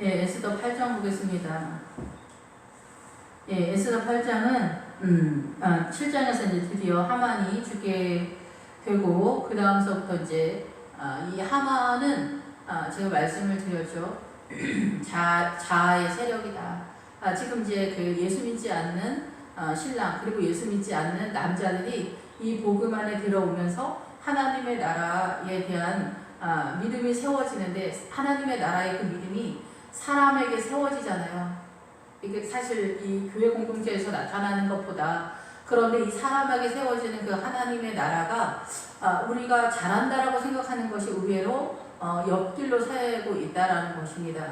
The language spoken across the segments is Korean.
예, 에스더 8장 보겠습니다. 예, 에스더 8장은 7장에서 이제 드디어 하만이 죽게 되고 그 다음서부터 이제 이 하만은 제가 말씀을 드렸죠. 자아의 세력이다. 지금 이제 그 예수 믿지 않는 신랑 그리고 예수 믿지 않는 남자들이 이 복음 안에 들어오면서 하나님의 나라에 대한 믿음이 세워지는데 하나님의 나라의 그 믿음이 사람에게 세워지잖아요. 이게 사실 이 교회 공동체에서 나타나는 것보다 그런데 이 사람에게 세워지는 그 하나님의 나라가 우리가 잘한다라고 생각하는 것이 의외로 옆길로 새고 있다라는 것입니다.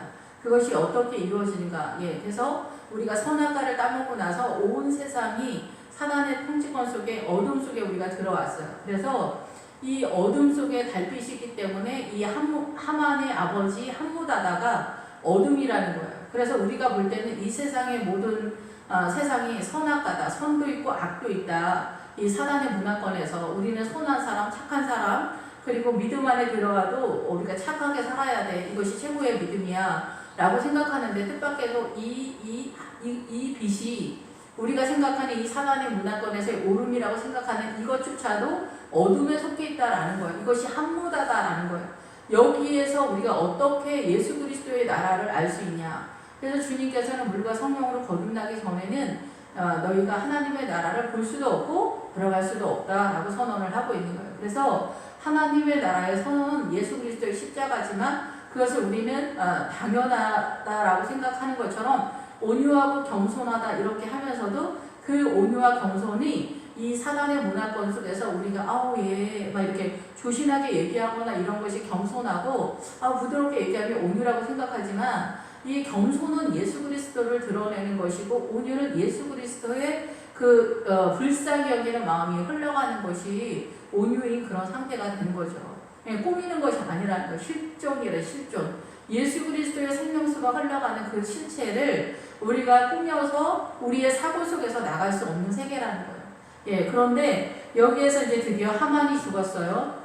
그것이 어떻게 이루어지는가? 예, 그래서 우리가 선악과를 따먹고 나서 온 세상이 사단의 통치권 속에 어둠 속에 우리가 들어왔어요. 그래서 이 어둠 속에 달빛이기 때문에 이 하만의 아버지 함무다다가 어둠이라는 거예요. 그래서 우리가 볼 때는 이 세상의 모든 세상이 선악과다. 선도 있고 악도 있다. 이 사단의 문화권에서 우리는 선한 사람, 착한 사람, 그리고 믿음 안에 들어와도 우리가 착하게 살아야 돼. 이것이 최고의 믿음이야. 라고 생각하는데 뜻밖에도 이 빛이 우리가 생각하는 이 사단의 문화권에서의 오름이라고 생각하는 이것조차도 어둠에 속해 있다라는 거예요. 이것이 함무다다라는 거예요. 여기에서 우리가 어떻게 예수 그리스도의 나라를 알 수 있냐. 그래서 주님께서는 물과 성령으로 거듭나기 전에는 너희가 하나님의 나라를 볼 수도 없고 들어갈 수도 없다라고 선언을 하고 있는 거예요. 그래서 하나님의 나라의 선언은 예수 그리스도의 십자가지만 그것을 우리는 당연하다라고 생각하는 것처럼 온유하고 겸손하다 이렇게 하면서도 그 온유와 겸손이 이 사단의 문화권 속에서 우리가 막 이렇게 조신하게 얘기하거나 이런 것이 겸손하고 부드럽게 얘기하면 온유라고 생각하지만 이 겸손은 예수 그리스도를 드러내는 것이고 온유는 예수 그리스도의 그 불쌍히 여기는 마음이 흘러가는 것이 온유인 그런 상태가 되는 거죠. 꾸미는 것이 아니라는 거. 실존이래 실존. 예수 그리스도의 생명수가 흘러가는 그 실체를 우리가 꾸며서 우리의 사고 속에서 나갈 수 없는 세계라는 거예요. 예, 그런데 여기에서 이제 드디어 하만이 죽었어요.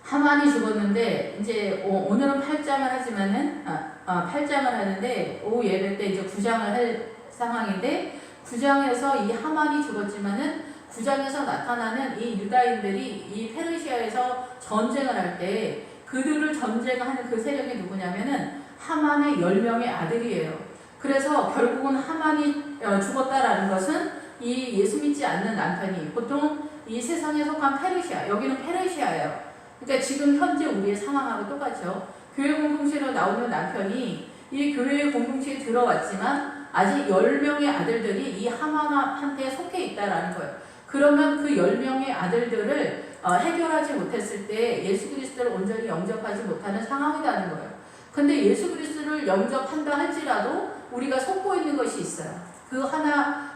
하만이 죽었는데 이제 오늘은 8장을 하지만은 8장을 하는데 오후 예배 때 이제 9장을 할 상황인데 9장에서 이 하만이 죽었지만은 9장에서 나타나는 이 유다인들이 이 페르시아에서 전쟁을 할 때 그들을 전쟁하는 그 세력이 누구냐면은 하만의 10명의 아들이에요. 그래서 결국은 하만이 죽었다라는 것은 이 예수 믿지 않는 남편이 보통 이 세상에 속한 페르시아, 여기는 페르시아예요. 그러니까 지금 현재 우리의 상황하고 똑같죠. 교회 공동체로 나오는 남편이 이 교회 공동체에 들어왔지만 아직 10명의 아들들이 이 하만한테 속해 있다라는 거예요. 그러면 그 10명의 아들들을 해결하지 못했을 때 예수 그리스도를 온전히 영접하지 못하는 상황이라는 거예요. 근데 예수 그리스도를 영접한다 할지라도 우리가 속고 있는 것이 있어요.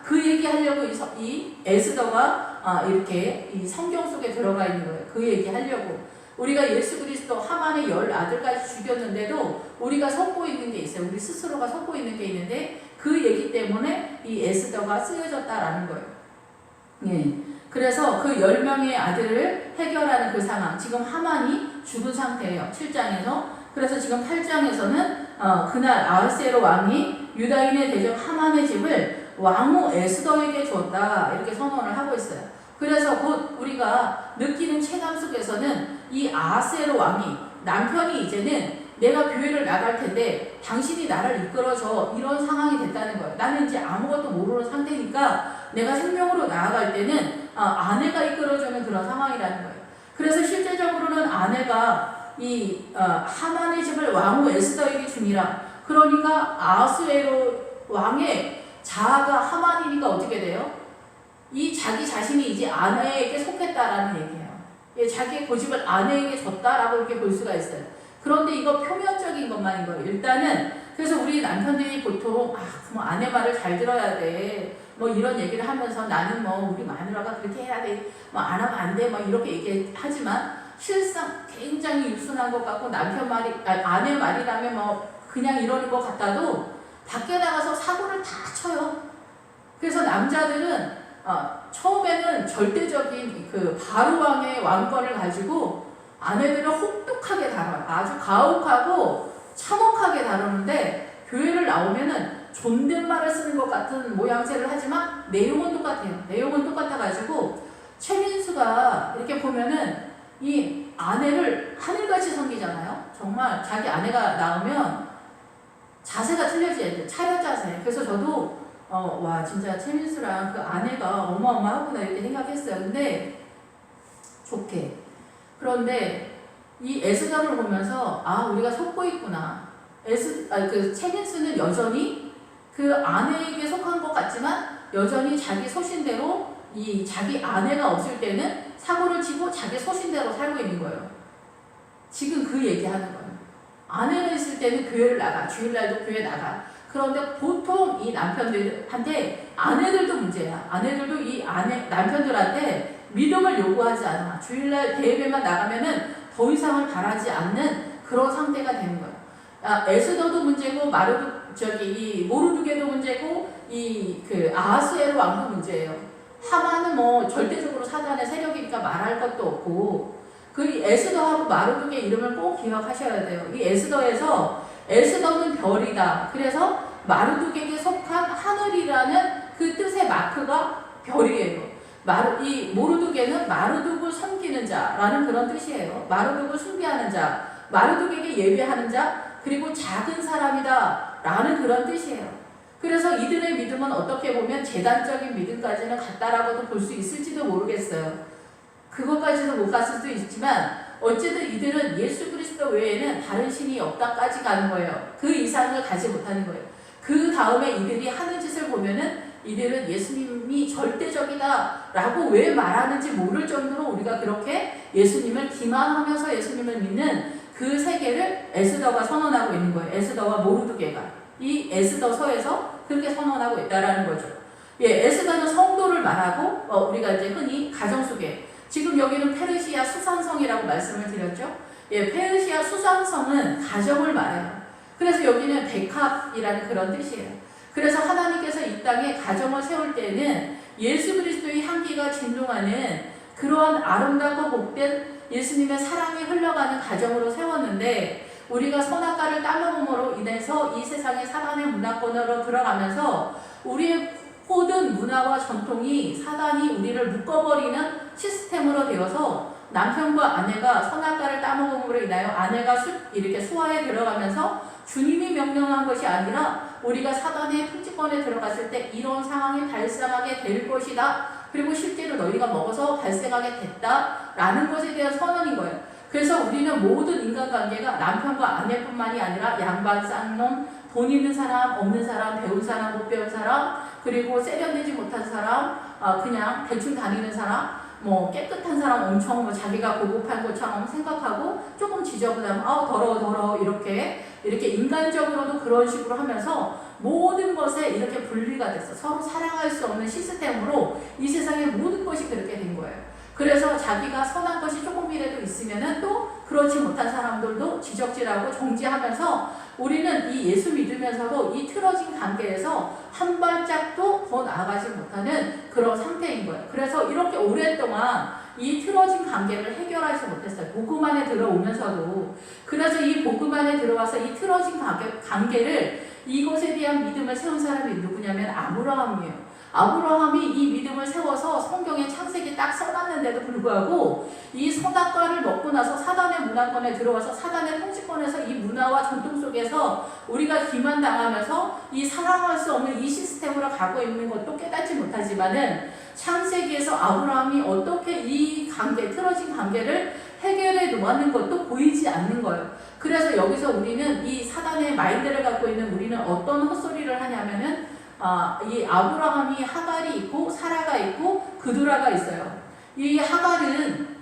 그 얘기하려고 이 에스더가 이렇게 이 성경 속에 들어가 있는 거예요. 그 얘기하려고. 우리가 예수 그리스도 하만의 10 아들까지 죽였는데도 우리가 속고 있는 게 있어요. 우리 스스로가 속고 있는 게 있는데 그 얘기 때문에 이 에스더가 쓰여졌다라는 거예요. 예. 그래서 그 10명의 아들을 해결하는 그 상황. 지금 하만이 죽은 상태예요. 7장에서. 그래서 지금 8장에서는 그날 아하스에로 왕이 유다인의 대적 하만의 집을 왕후 에스더에게 줬다. 이렇게 선언을 하고 있어요. 그래서 곧 우리가 느끼는 체감 속에서는 이 아하스에로 왕이 남편이 이제는 내가 교회를 나갈 텐데 당신이 나를 이끌어줘 이런 상황이 됐다는 거예요. 나는 이제 아무것도 모르는 상태니까 내가 생명으로 나아갈 때는 아내가 이끌어주는 그런 상황이라는 거예요. 그래서 실제적으로는 아내가 이 하만의 집을 왕후 에스더에게 주니라. 그러니까 아하스에로 왕의 자아가 하만이니까 어떻게 돼요? 이 자기 자신이 이제 아내에게 속했다라는 얘기예요. 예, 자기의 고집을 아내에게 줬다라고 이렇게 볼 수가 있어요. 그런데 이거 표면적인 것만인 거예요. 일단은 그래서 우리 남편들이 보통 뭐 아내 말을 잘 들어야 돼. 뭐 이런 얘기를 하면서 나는 뭐 우리 마누라가 그렇게 해야 돼. 뭐 안 하면 안 돼. 뭐 이렇게 얘기하지만 실상 굉장히 유순한 것 같고 남편 말이 아내 말이라면 뭐 그냥 이러는 것 같아도 밖에 나가서 사고를 다 쳐요. 그래서 남자들은 처음에는 절대적인 그 바로왕의 왕권을 가지고 아내들을 혹독하게 다뤄요. 아주 가혹하고 참혹하게 다루는데 교회를 나오면은 존댓말을 쓰는 것 같은 모양새를 하지만 내용은 똑같아요. 내용은 똑같아가지고 최민수가 이렇게 보면은 이 아내를 하늘같이 섬기잖아요. 정말 자기 아내가 나오면 자세가 틀려져야 돼요. 차렷 자세. 그래서 저도 와 진짜 최민수랑 그 아내가 어마어마하구나 이렇게 생각했어요. 근데 좋게. 그런데 이 에스더를 보면서 아 우리가 속고 있구나. 그 최민수는 여전히 그 아내에게 속한 것 같지만 여전히 자기 소신대로 이 자기 아내가 없을 때는 사고를 치고 자기 소신대로 살고 있는 거예요. 지금 그 얘기하는 거예요. 아내가 있을 때는 교회를 나가, 주일날도 교회 나가. 그런데 보통 이 남편들한테 아내들도 문제야. 아내들도 이 남편들한테 믿음을 요구하지 않아. 주일날 대예배만 나가면은 더 이상을 바라지 않는 그런 상태가 되는 거예요. 에스더도 문제고 이 모르드게도 문제고 이 그 아하스에로 왕도 문제예요. 하만은 뭐 절대적으로 사단의 세력이니까 말할 것도 없고 그 에스더하고 마르독의 이름을 꼭 기억하셔야 돼요. 이 에스더는 별이다. 그래서 마르독에게 속한 하늘이라는 그 뜻의 마크가 별이에요. 이 모르독에는 마르독을 섬기는 자라는 그런 뜻이에요. 마르독을 숭배하는 자, 마르독에게 예배하는 자, 그리고 작은 사람이다 라는 그런 뜻이에요. 그래서 이들의 믿음은 어떻게 보면 재단적인 믿음까지는 같다라고도 볼 수 있을지도 모르겠어요. 그것까지도 못 갔을 수도 있지만 어쨌든 이들은 예수 그리스도 외에는 다른 신이 없다까지 가는 거예요. 그 이상을 가지 못하는 거예요. 그 다음에 이들이 하는 짓을 보면은 이들은 예수님이 절대적이다 라고 왜 말하는지 모를 정도로 우리가 그렇게 예수님을 기만하면서 예수님을 믿는 그 세계를 에스더가 선언하고 있는 거예요. 에스더와 모르드게가 이 에스더서에서 그렇게 선언하고 있다라는 거죠. 예, 에스더는 성도를 말하고 우리가 이제 흔히 가정 속에 지금 여기는 페르시아 수산성이라고 말씀을 드렸죠. 예, 페르시아 수산성은 가정을 말해요. 그래서 여기는 백합이라는 그런 뜻이에요. 그래서 하나님께서 이 땅에 가정을 세울 때는 예수 그리스도의 향기가 진동하는 그러한 아름답고 복된 예수님의 사랑이 흘러가는 가정으로 세웠는데 우리가 선악과를 따먹음으로 인해서 이 세상의 사단의 문화권으로 들어가면서 우리의 모든 문화와 전통이 사단이 우리를 묶어버리는 시스템으로 되어서 남편과 아내가 선악과를 따먹음으로 인하여 아내가 이렇게 수하에 들어가면서 주님이 명령한 것이 아니라 우리가 사단의 통치권에 들어갔을 때 이런 상황이 발생하게 될 것이다. 그리고 실제로 너희가 먹어서 발생하게 됐다라는 것에 대한 선언인 거예요. 그래서 우리는 모든 인간관계가 남편과 아내뿐만이 아니라 양반, 쌍놈, 돈 있는 사람, 없는 사람, 배운 사람, 못 배운 사람, 그리고 세련되지 못한 사람, 그냥 대충 다니는 사람, 뭐 깨끗한 사람 엄청 뭐 자기가 고급한 것처럼 생각하고 조금 지저분하면 더러워 이렇게 인간적으로도 그런 식으로 하면서 모든 것에 이렇게 분리가 됐어. 서로 사랑할 수 없는 시스템으로 이 세상의 모든 것이 그렇게 된 거예요. 그래서 자기가 선한 것이 조금이라도 있으면은 또 그렇지 못한 사람들도 지적질하고 정지하면서 우리는 이 예수 믿으면서도 이 틀어진 관계에서 한 발짝도 더 나아가지 못하는 그런 상태인 거예요. 그래서 이렇게 오랫동안 이 틀어진 관계를 해결하지 못했어요. 복음 안에 들어오면서도. 그래서 이 복음 안에 들어와서 이 틀어진 관계를 이것에 대한 믿음을 세운 사람이 누구냐면 아브라함이에요. 아브라함이 이 믿음을 세워서 성경에 창세기 딱 써놨는데도 불구하고 이 선악과를 먹고 나서 사단의 문화권에 들어와서 사단의 통치권에서 이 문화와 전통 속에서 우리가 기만당하면서 이 사랑할 수 없는 이 시스템으로 가고 있는 것도 깨닫지 못하지만은 창세기에서 아브라함이 어떻게 이 틀어진 관계를 해결해 놓았는 것도 보이지 않는 거예요. 그래서 여기서 우리는 이 사단의 마인드를 갖고 있는 우리는 어떤 헛소리를 하냐면은 이 아브라함이 하갈이 있고 사라가 있고 그두라가 있어요. 이 하갈은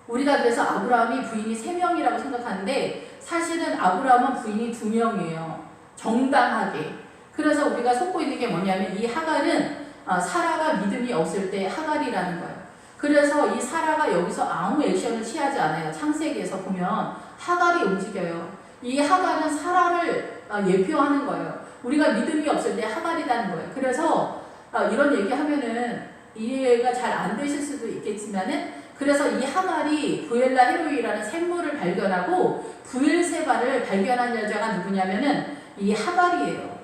우리가 그래서 아브라함이 부인이 3명이라고 생각하는데 사실은 아브라함은 부인이 2명이에요. 정당하게. 그래서 우리가 속고 있는 게 뭐냐면 이 하갈은 사라가 믿음이 없을 때 하갈이라는 거예요. 그래서 이 사라가 여기서 아무 액션을 취하지 않아요. 창세기에서 보면 하갈이 움직여요. 이 하갈은 사라를 예표하는 거예요. 우리가 믿음이 없을 때 하갈이라는 거예요. 그래서 이런 얘기하면은 이해가 잘 안 되실 수도 있겠지만은 그래서 이 하갈이 부엘라 헤로이라는 샘물을 발견하고 부엘세바를 발견한 여자가 누구냐면은 이 하갈이에요.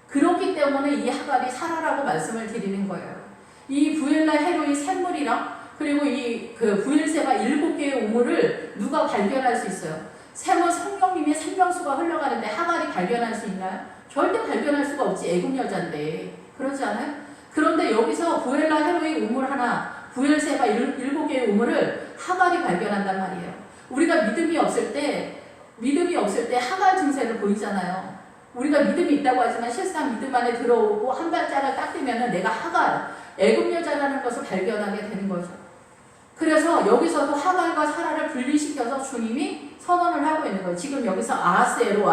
그렇기 때문에 이 하갈이 사라라고 말씀을 드리는 거예요. 이 부엘라 헤로이 샘물이랑 그리고 이 그 부엘세바 7개의 우물을 누가 발견할 수 있어요? 샘은 성령님의 생명수가 흘러가는데 하갈이 발견할 수 있나요? 절대 발견할 수가 없지. 애굽 여자인데. 그렇지 않아요? 그런데 여기서 부엘라 헤로이 우물 하나, 부엘세바 7개의 우물을 하갈이 발견한단 말이에요. 우리가 믿음이 없을 때 하갈 증세를 보이잖아요. 우리가 믿음이 있다고 하지만 실상 믿음 안에 들어오고 한 발짝을 딱 뛰면은 내가 하갈, 애굽 여자라는 것을 발견하게 되는 거죠. 그래서 여기서도 하갈과 사라를 분리시켜서 주님이 선언을 하고 있는 거예요. 지금 여기서 아하스에로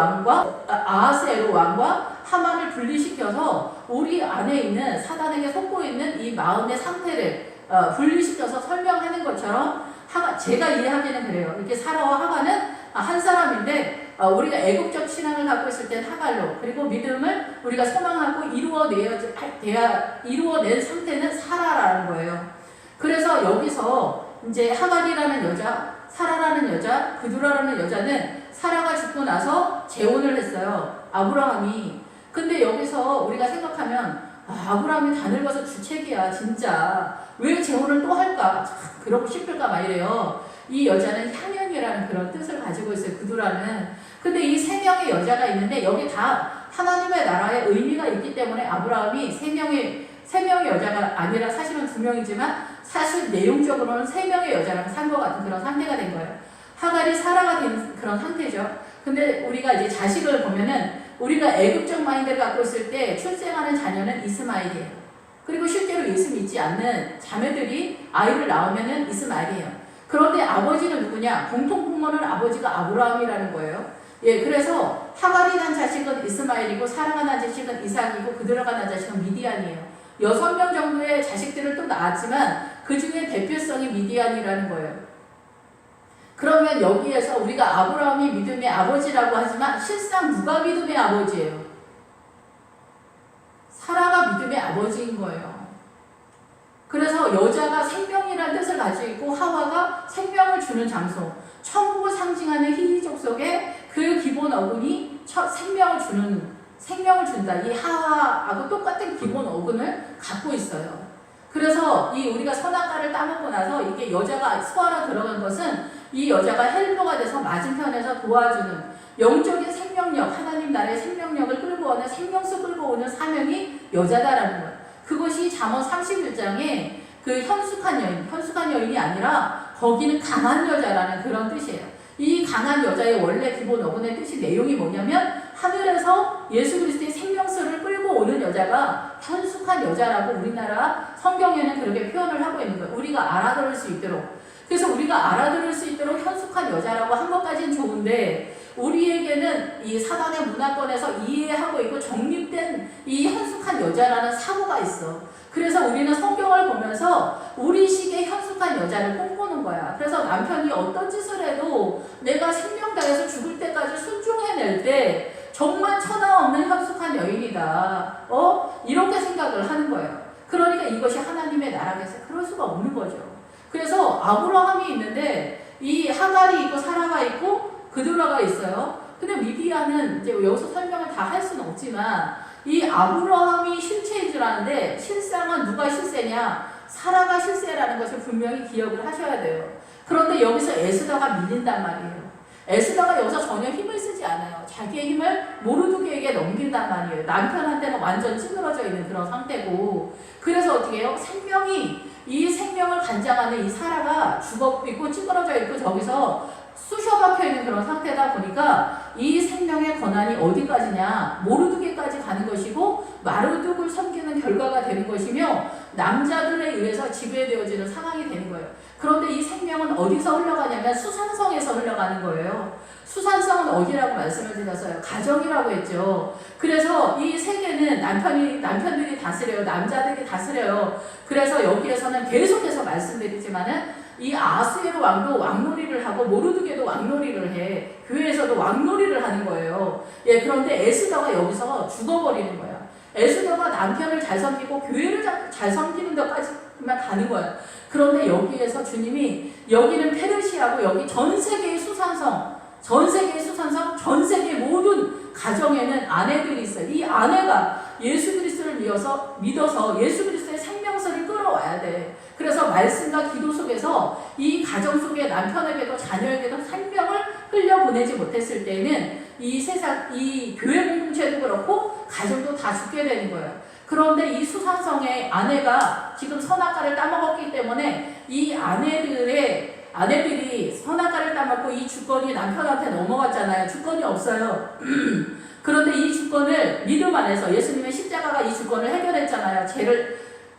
왕과 하만을 분리시켜서 우리 안에 있는 사단에게 속고 있는 이 마음의 상태를 분리시켜서 설명하는 것처럼 제가 이해하기는 그래요. 이렇게 사라와 하갈은 한 사람인데 우리가 애국적 신앙을 갖고 있을 땐 하갈로, 그리고 믿음을 우리가 소망하고 이루어낸 상태는 사라라는 거예요. 그래서 여기서 이제 하갈이라는 여자, 사라라는 여자, 그두라라는 여자는 사라가 죽고 나서 재혼을 했어요. 아브라함이. 근데 여기서 우리가 생각하면 아브라함이 다 늙어서 주책이야 진짜. 왜 재혼을 또 할까? 참 그러고 싶을까 막 이래요. 이 여자는 향연이라는 그런 뜻을 가지고 있어요. 그두라는. 근데 이 3명의 여자가 있는데 여기 다 하나님의 나라에 의미가 있기 때문에 아브라함이 3명의 여자가 아니라 사실은 2명이지만 사실 내용적으로는 3명의 여자랑 산 것 같은 그런 상태가 된 거예요. 하갈이 사라가 된 그런 상태죠. 근데 우리가 이제 자식을 보면은 우리가 애국적 마인드를 갖고 있을 때 출생하는 자녀는 이스마엘이에요. 그리고 실제로 예수 믿지 않는 자매들이 아이를 낳으면은 이스마엘이에요. 그런데 아버지는 누구냐? 공통부모는 아버지가 아브라함이라는 거예요. 예, 그래서 하갈이 난 자식은 이스마엘이고 사라가 난 자식은 이삭이고 그드라가 난 자식은 미디안이에요. 6명 정도의 자식들을 또 낳았지만 그 중에 대표성이 미디안이라는 거예요. 그러면 여기에서 우리가 아브라함이 믿음의 아버지라고 하지만 실상 누가 믿음의 아버지예요? 사라가 믿음의 아버지인 거예요. 그래서 여자가 생명이라는 뜻을 가지고 있고 하와가 생명을 주는 장소, 천국을 상징하는 희귀족 속에 그 기본 어근이 생명을 준다. 이 하와하고 똑같은 기본 어근을 갖고 있어요. 그래서 이 우리가 선악과를 따먹고 나서 이게 여자가 소화로 들어간 것은 이 여자가 헬퍼가 돼서 맞은편에서 도와주는 영적인 생명력, 하나님 나라의 생명력을 끌고 오는 생명수 끌고 오는 사명이 여자다라는 거예요. 그것이 잠언 31장에 그 현숙한 여인이 아니라 거기는 강한 여자라는 그런 뜻이에요. 이 강한 여자의 원래 기본 어근의 뜻이 내용이 뭐냐면 하늘에서 예수 그리스도의 생명수를 끌고 오는 여자가 현숙한 여자라고 우리나라 성경에는 그렇게 표현을 하고 있는 거예요. 우리가 알아들을 수 있도록. 그래서 우리가 알아들을 수 있도록 현숙한 여자라고 한 것까지는 좋은데 우리에게는 이 사단의 문화권에서 이해하고 있고 정립된 이 현숙한 여자라는 사고가 있어. 그래서 우리는 성경을 보면서 우리식의 현숙한 여자를 꿈꾸는 거야. 그래서 남편이 어떤 짓을 해도 내가 생명 다해서 죽을 때까지 순종해낼 때 정말 천하 없는 현숙한 여인이다. 이렇게 생각을 하는 거예요. 그러니까 이것이 하나님의 나라겠어요. 그럴 수가 없는 거죠. 그래서 아브라함이 있는데 이 하갈이 있고 사라가 있고 그드라가 있어요. 근데 미디안은 이제 여기서 설명을 다 할 수는 없지만 이 아브라함이 실체인 줄 아는데 실상은 누가 실세냐? 사라가 실세라는 것을 분명히 기억을 하셔야 돼요. 그런데 여기서 에스더가 밀린단 말이에요. 에스더가 여기서 전혀 힘을 쓰지 않아요. 자기의 힘을 모르드게에게 넘긴단 말이에요. 남편한테는 완전 찌그러져 있는 그런 상태고. 그래서 어떻게 해요? 이 생명을 관장하는 이 사라가 죽어 있고 찌그러져 있고 저기서 쑤셔박혀 있는 그런 상태다 보니까 이 생명의 권한이 어디까지냐? 모르드게까지 가는 것이고 마르둑을 섬기는 결과가 되는 것이며 남자들에 의해서 지배되어지는 상황이 되는 거예요. 그런데 이 생명은 어디서 흘러가냐면 수산성에서 흘러가는 거예요. 수산성은 어디라고 말씀을 드렸어요? 가정이라고 했죠. 그래서 이 세계는 남편들이 다스려요. 남자들이 다스려요. 그래서 여기에서는 계속해서 말씀드리지만은 이 아하스에로 왕도 왕놀이를 하고 모르드게도 왕놀이를 해. 교회에서도 왕놀이를 하는 거예요. 예, 그런데 에스더가 여기서 죽어버리는 거야. 에스더가 남편을 잘 섬기고 교회를 잘 섬기는 그만 가는 거예요. 그런데 여기에서 주님이 여기는 페르시아고 여기 전 세계의 수산성, 전 세계의 모든 가정에는 아내들이 있어요. 이 아내가 예수 그리스도를 믿어서 예수 그리스도의 생명수를 끌어와야 돼. 그래서 말씀과 기도 속에서 이 가정 속에 남편에게도 자녀에게도 생명을 흘려보내지 못했을 때는 이 세상, 이 교회 공동체도 그렇고 가정도 다 죽게 되는 거예요. 그런데 이 수산성의 아내가 지금 선악과를 따먹었기 때문에 이 아내들이 선악과를 따먹고 이 주권이 남편한테 넘어갔잖아요. 주권이 없어요. 그런데 이 주권을 믿음 안에서 예수님의 십자가가 이 주권을 해결했잖아요.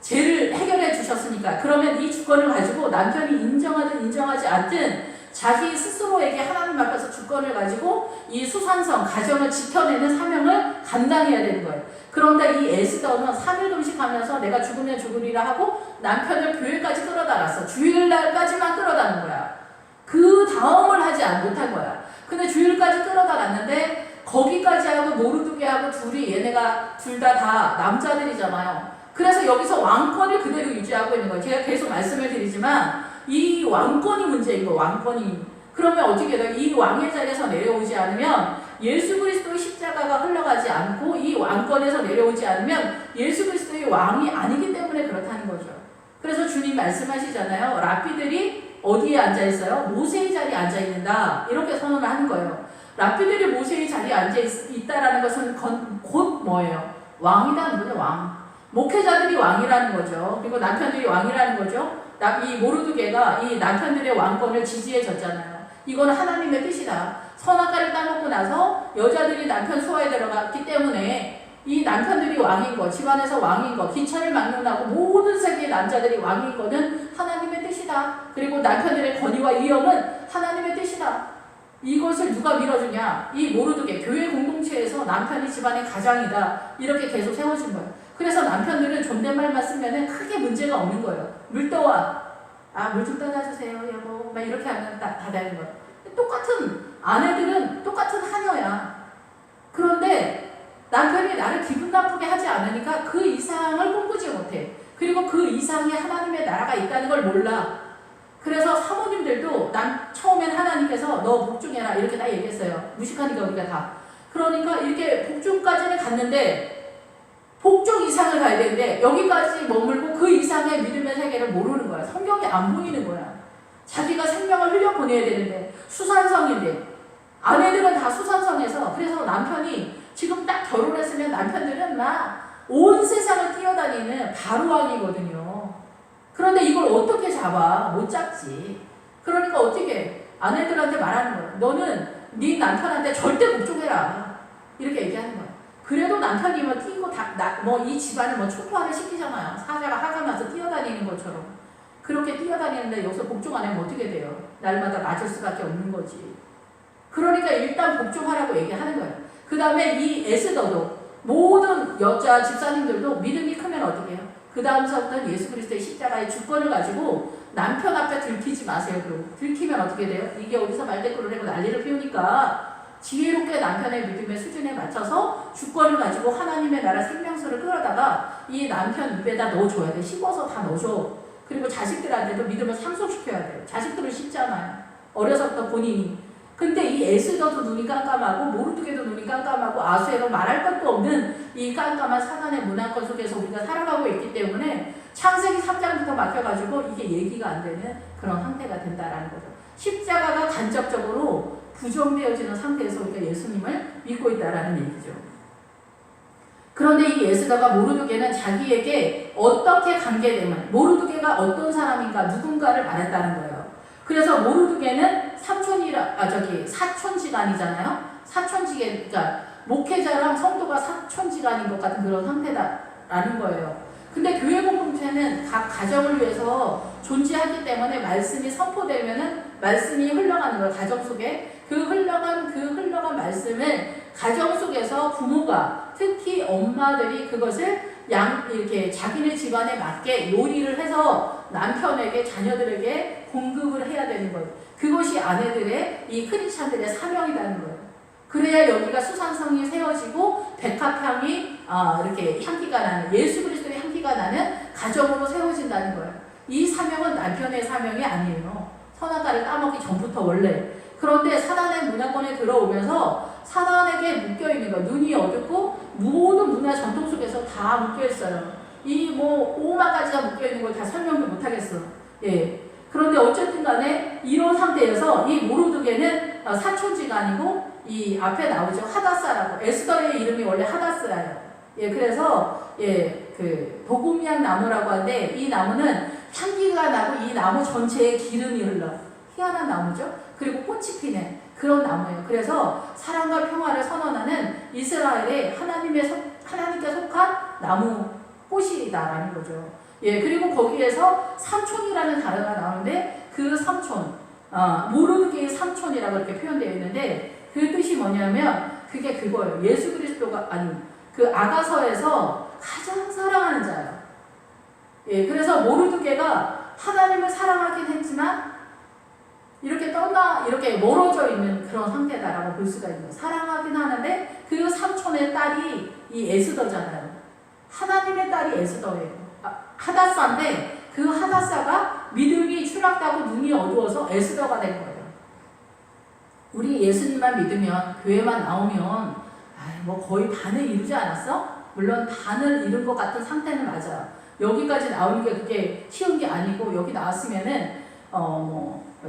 죄를 해결해 주셨으니까. 그러면 이 주권을 가지고 남편이 인정하든 인정하지 않든 자기 스스로에게 하나님 앞에서 주권을 가지고 이 수산성, 가정을 지켜내는 사명을 감당해야 되는 거예요. 그런데 이 에스더는 3일 금식하면서 내가 죽으면 죽으리라 하고 남편을 교회까지 끌어다놨어. 주일날까지만 끌어다는 거야. 그 다음을 하지 못한 거야. 근데 주일까지 끌어다놨는데 거기까지 하고 모르드게 하고 둘이 얘네가 둘 다 남자들이잖아요. 그래서 여기서 왕권을 그대로 유지하고 있는 거예요. 제가 계속 말씀을 드리지만 이 왕권이 문제인 거예요. 왕권이. 그러면 어떻게 돼요? 이 왕의 자리에서 내려오지 않으면 예수 그리스도의 십자가가 흘러가지 않고 이 왕권에서 내려오지 않으면 예수 그리스도의 왕이 아니기 때문에 그렇다는 거죠. 그래서 주님 말씀하시잖아요. 랍비들이 어디에 앉아있어요? 모세의 자리에 앉아있는다. 이렇게 선언을 하는 거예요. 랍비들이 모세의 자리에 앉아있다라는 것은 곧 뭐예요? 왕이라는 거죠. 왕. 목회자들이 왕이라는 거죠. 그리고 남편들이 왕이라는 거죠. 이 모르드게가 이 남편들의 왕권을 지지해줬잖아요. 이건 하나님의 뜻이다. 선악과를 따먹고 나서 여자들이 남편 소화에 들어갔기 때문에 이 남편들이 왕인 거, 집안에서 왕인 거, 기천을 막론하고 모든 세계의 남자들이 왕인 거는 하나님의 뜻이다. 그리고 남편들의 권위와 위엄은 하나님의 뜻이다. 이것을 누가 밀어주냐? 이 모르드게 교회 공동체에서 남편이 집안의 가장이다. 이렇게 계속 세워진 거예요. 그래서 남편들은 존댓말만 쓰면 크게 문제가 없는 거예요. 물 떠와. 물 좀 떠다 주세요, 여보. 막 이렇게 하면 다 되는 거예요. 똑같은 아내들은 똑같은 하녀야. 그런데 남편이 나를 기분 나쁘게 하지 않으니까 그 이상을 꿈꾸지 못해. 그리고 그 이상의 하나님의 나라가 있다는 걸 몰라. 그래서 사모님들도 처음엔 하나님께서 너 복종해라 이렇게 다 얘기했어요. 무식하니까 우리가 다. 그러니까 이렇게 복종까지는 갔는데 복종 이상을 가야 되는데 여기까지 머물고 그 이상의 믿음의 세계를 모르는 거야. 성경이 안 보이는 거야. 자기가 생명을 흘려보내야 되는데 수산성인데 아내들은 다 수산성에서 그래서 남편이 지금 딱 결혼했으면 남편들은 막 온 세상을 뛰어다니는 바로왕이거든요. 그런데 이걸 어떻게 잡아? 못 잡지. 그러니까 어떻게 아내들한테 말하는 거야. 너는 네 남편한테 절대 복종해라. 이렇게 얘기하는 거야. 그래도 남편이 뭐 뛰고 이 집안을 뭐 촉구하는 시키잖아요. 사자가 하가면서 뛰어다니는 것처럼. 그렇게 뛰어다니는데 여기서 복종 안 하면 어떻게 돼요? 날마다 맞을 수밖에 없는 거지. 그러니까 일단 복종하라고 얘기하는 거예요. 그 다음에 이 에스더도 모든 여자 집사님들도 믿음이 크면 어떻게 해요? 그 다음서부터는 예수 그리스도의 십자가의 주권을 가지고 남편 앞에 들키지 마세요. 그리고 들키면 어떻게 돼요? 이게 어디서 말대꾸를 하고 난리를 피우니까 지혜롭게 남편의 믿음의 수준에 맞춰서 주권을 가지고 하나님의 나라 생명수를 끌어다가 이 남편 입에다 넣어줘야 돼. 씹어서 다 넣어줘. 그리고 자식들한테도 믿음을 상속시켜야 돼요. 자식들은 쉽잖아요. 어려서부터 본인이. 근데 이 에스더도 눈이 깜깜하고 모르드게도 눈이 깜깜하고 아수에도 말할 것도 없는 이 깜깜한 사단의 문화권 속에서 우리가 살아가고 있기 때문에 창세기 3장부터 막혀가지고 이게 얘기가 안 되는 그런 상태가 된다라는 거죠. 십자가가 간접적으로 부정되어지는 상태에서 우리가 예수님을 믿고 있다라는 얘기죠. 그런데 이 에스더가 모르드게는 자기에게 어떻게 관계되면 모르드게가 어떤 사람인가 누군가를 말했다는 거예요. 그래서 모르드게는 사촌지간이잖아요. 사촌지간, 그러니까 목회자랑 성도가 사촌지간인 것 같은 그런 상태다라는 거예요. 근데 교회 공동체는 각 가정을 위해서 존재하기 때문에 말씀이 선포되면은 말씀이 흘러가는 거예요. 가정 속에 그 흘러간 말씀을 가정 속에서 부모가 특히 엄마들이 그것을 이렇게 자기네 집안에 맞게 요리를 해서 남편에게 자녀들에게 공급을 해야 되는 거예요. 그것이 아내들의 이 크리스찬들의 사명이라는 거예요. 그래야 여기가 수산성이 세워지고 백합향이 이렇게 향기가 나는 예수 그리스도의 향기가 나는 가정으로 세워진다는 거예요. 이 사명은 남편의 사명이 아니에요. 선악과를 따먹기 전부터 원래. 그런데 사단의 문화권에 들어오면서 사단에게 묶여있는 거예요. 눈이 어둡고 모든 문화 전통 속에서 다 묶여있어요. 이 뭐 5만 가지가 묶여있는 걸 다 설명도 못하겠어. 예. 그런데 어쨌든 간에 이런 상태에서 이 모르드게는 사촌지가 아니고 이 앞에 나오죠. 하다사라고. 에스더의 이름이 원래 하다스라예요. 예, 그래서 예, 그 도금향 나무라고 하는데 이 나무는 향기가 나고 이 나무 전체에 기름이 흘러. 희한한 나무죠. 그리고 꽃이 피는 그런 나무예요. 그래서 사랑과 평화를 선언하는 이스라엘의 하나님께 속한 나무 꽃이다라는 거죠. 예, 그리고 거기에서 삼촌이라는 단어가 나오는데 그 삼촌, 모르드게의 삼촌이라고 이렇게 표현되어 있는데 그 뜻이 뭐냐면 그게 그거예요. 예수 그리스도가 아니 그 아가서에서 가장 사랑하는 자예요. 예, 그래서 모르드게가 하나님을 사랑하긴 했지만 이렇게 이렇게 멀어져 있는 그런 상태다라고 볼 수가 있는 거예요. 사랑하긴 하는데 그 삼촌의 딸이 이 에스더잖아요. 하나님의 딸이 에스더예요. 하다사인데 그 하다사가 믿음이 추락하고 눈이 어두워서 에스더가 된 거예요. 우리 예수님만 믿으면 교회만 나오면 뭐 거의 반을 이루지 않았어? 물론 반을 이룬 것 같은 상태는 맞아요. 여기까지 나오는 게 그게 쉬운 게 아니고 여기 나왔으면은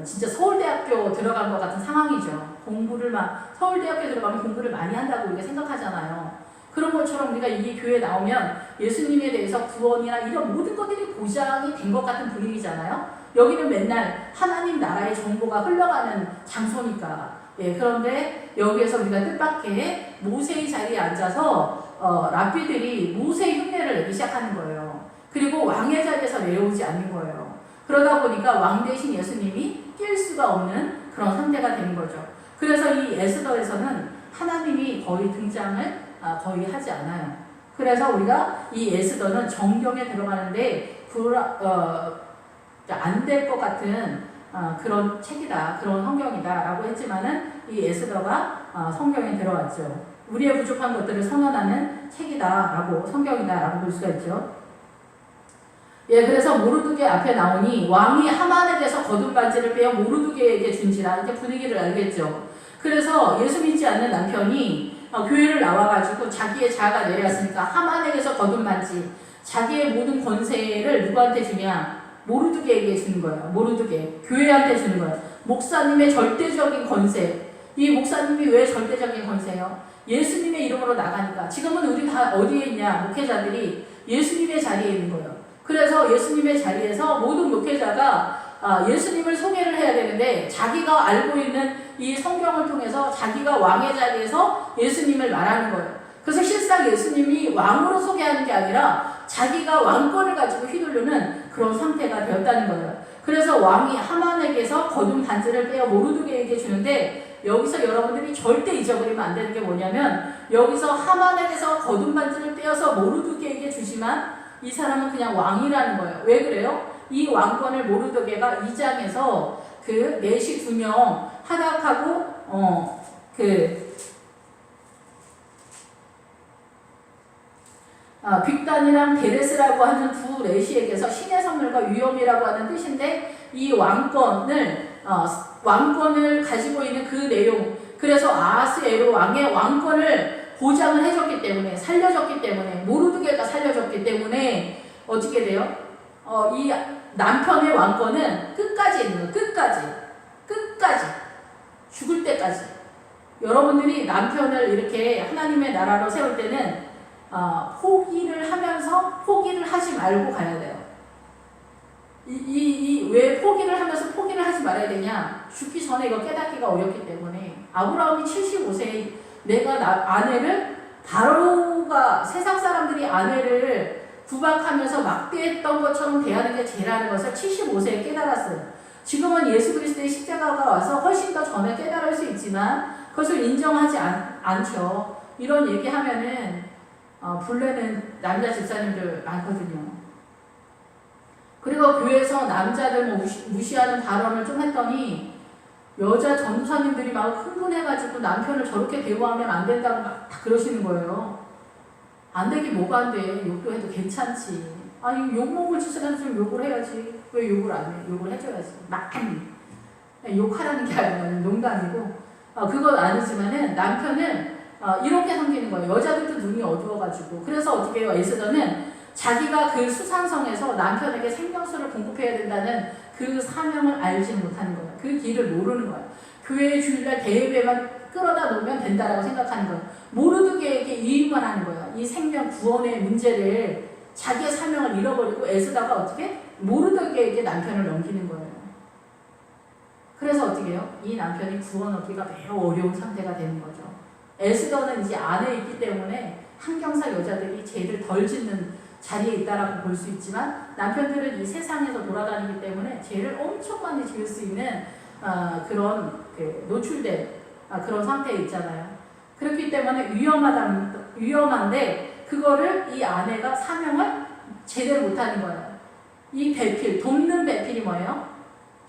진짜 서울대학교 들어간 것 같은 상황이죠. 서울대학교 들어가면 공부를 많이 한다고 우리가 생각하잖아요. 그런 것처럼 우리가 이 교회에 나오면 예수님에 대해서 구원이나 이런 모든 것들이 보장이 된 것 같은 분위기잖아요. 여기는 맨날 하나님 나라의 정보가 흘러가는 장소니까. 예, 그런데 여기에서 우리가 뜻밖의 모세의 자리에 앉아서 랍비들이 모세의 흉내를 내기 시작하는 거예요. 그리고 왕의 자리에서 내려오지 않는 거예요. 그러다 보니까 왕 대신 예수님이 낄 수가 없는 그런 상태가 되는 거죠. 그래서 이 에스더에서는 하나님이 거의 등장을 거의 하지 않아요. 그래서 우리가 이 에스더는 정경에 들어가는데 안 될 것 같은 그런 책이다, 그런 성경이다라고 했지만은 이 에스더가 성경에 들어왔죠. 우리의 부족한 것들을 선언하는 책이다라고 성경이다라고 볼 수가 있죠. 예, 그래서 모르드게 앞에 나오니 왕이 하만에게서 거둔 반지를 빼어 모르드게에게 준지라 이렇게 분위기를 알겠죠. 그래서 예수 믿지 않는 남편이 교회를 나와가지고 자기의 자아가 내려왔으니까 하만에게서 거둔 반지, 자기의 모든 권세를 누구한테 주냐? 모르드게에게 주는 거예요. 모르드게 교회한테 주는 거예요. 목사님의 절대적인 권세. 이 목사님이 왜 절대적인 권세요? 예수님의 이름으로 나가니까. 지금은 우리 다 어디에 있냐? 목회자들이 예수님의 자리에 있는 거예요. 그래서 예수님의 자리에서 모든 목회자가 예수님을 소개를 해야 되는데 자기가 알고 있는 이 성경을 통해서 자기가 왕의 자리에서 예수님을 말하는 거예요. 그래서 실상 예수님이 왕으로 소개하는 게 아니라 자기가 왕권을 가지고 휘두르는 그런 상태가 되었다는 거예요. 그래서 왕이 하만에게서 거둔 반지를 빼어 모르드게에게 주는데 여기서 여러분들이 절대 잊어버리면 안 되는 게 뭐냐면 여기서 하만에게서 거둔 반지를 빼어서 모르드게에게 주지만 이 사람은 그냥 왕이라는 거예요. 왜 그래요? 이 왕권을 모르드게가 2장에서 그 내시 2명 하닥하고 빅단이랑 베레스라고 하는 두 레시에게서 신의 선물과 위엄이라고 하는 뜻인데 이 왕권을 가지고 있는 그 내용, 그래서 아하스에로 왕의 왕권을 보장을 해줬기 때문에, 살려줬기 때문에, 모르드게가 살려줬기 때문에 어떻게 돼요? 이 남편의 왕권은 끝까지 있는 거예요. 끝까지 죽을 때까지. 여러분들이 남편을 이렇게 하나님의 나라로 세울 때는 포기를 하면서 포기를 하지 말고 가야 돼요. 왜 포기를 하면서 포기를 하지 말아야 되냐? 죽기 전에 이거 깨닫기가 어렵기 때문에. 아브라함이 75세에 내가 아내를 바로가 세상 사람들이 아내를 구박하면서 막대했던 것처럼 대하는 게 죄라는 것을 75세에 깨달았어요. 지금은 예수 그리스도의 십자가가 와서 훨씬 더 전에 깨달을 수 있지만 그것을 인정하지 않죠. 이런 얘기하면은 불내는 남자 집사님들 많거든요. 그리고 교회에서 남자들 무시하는 발언을 좀 했더니 여자 전도사님들이 막 흥분해가지고 남편을 저렇게 대우하면 안 된다고 막 그러시는 거예요. 안 되긴 뭐가 안 돼. 욕도 해도 괜찮지. 아니 욕먹을 짓을 했으면 욕을 해야지. 왜 욕을 안 해? 욕을 해줘야지. 많이. 욕하라는 게 아니라 농담이고 그건 아니지만은 남편은 이렇게 섬기는 거예요. 여자들도 눈이 어두워가지고. 그래서 어떻게 해요? 에스더는 자기가 그 수산성에서 남편에게 생명수를 공급해야 된다는 그 사명을 알지 못하는 거예요. 그 길을 모르는 거예요. 교회 주일날 대회만 끌어다 놓으면 된다라고 생각하는 거예요. 모르드게에게 이임만 하는 거예요. 이 생명 구원의 문제를 자기의 사명을 잃어버리고 에스더가 어떻게? 모르드게에게 남편을 넘기는 거예요. 그래서 어떻게 해요? 이 남편이 구원 얻기가 매우 어려운 상태가 되는 거죠. 에스더는 이제 안에 있기 때문에 한경사 여자들이 죄를 덜 짓는 자리에 있다라고 볼 수 있지만 남편들은 이 세상에서 돌아다니기 때문에 죄를 엄청 많이 지을 수 있는 그런 노출된 그런 상태에 있잖아요. 그렇기 때문에 위험한데 그거를 이 아내가 사명을 제대로 못하는 거예요. 이 배필, 돕는 배필이 뭐예요?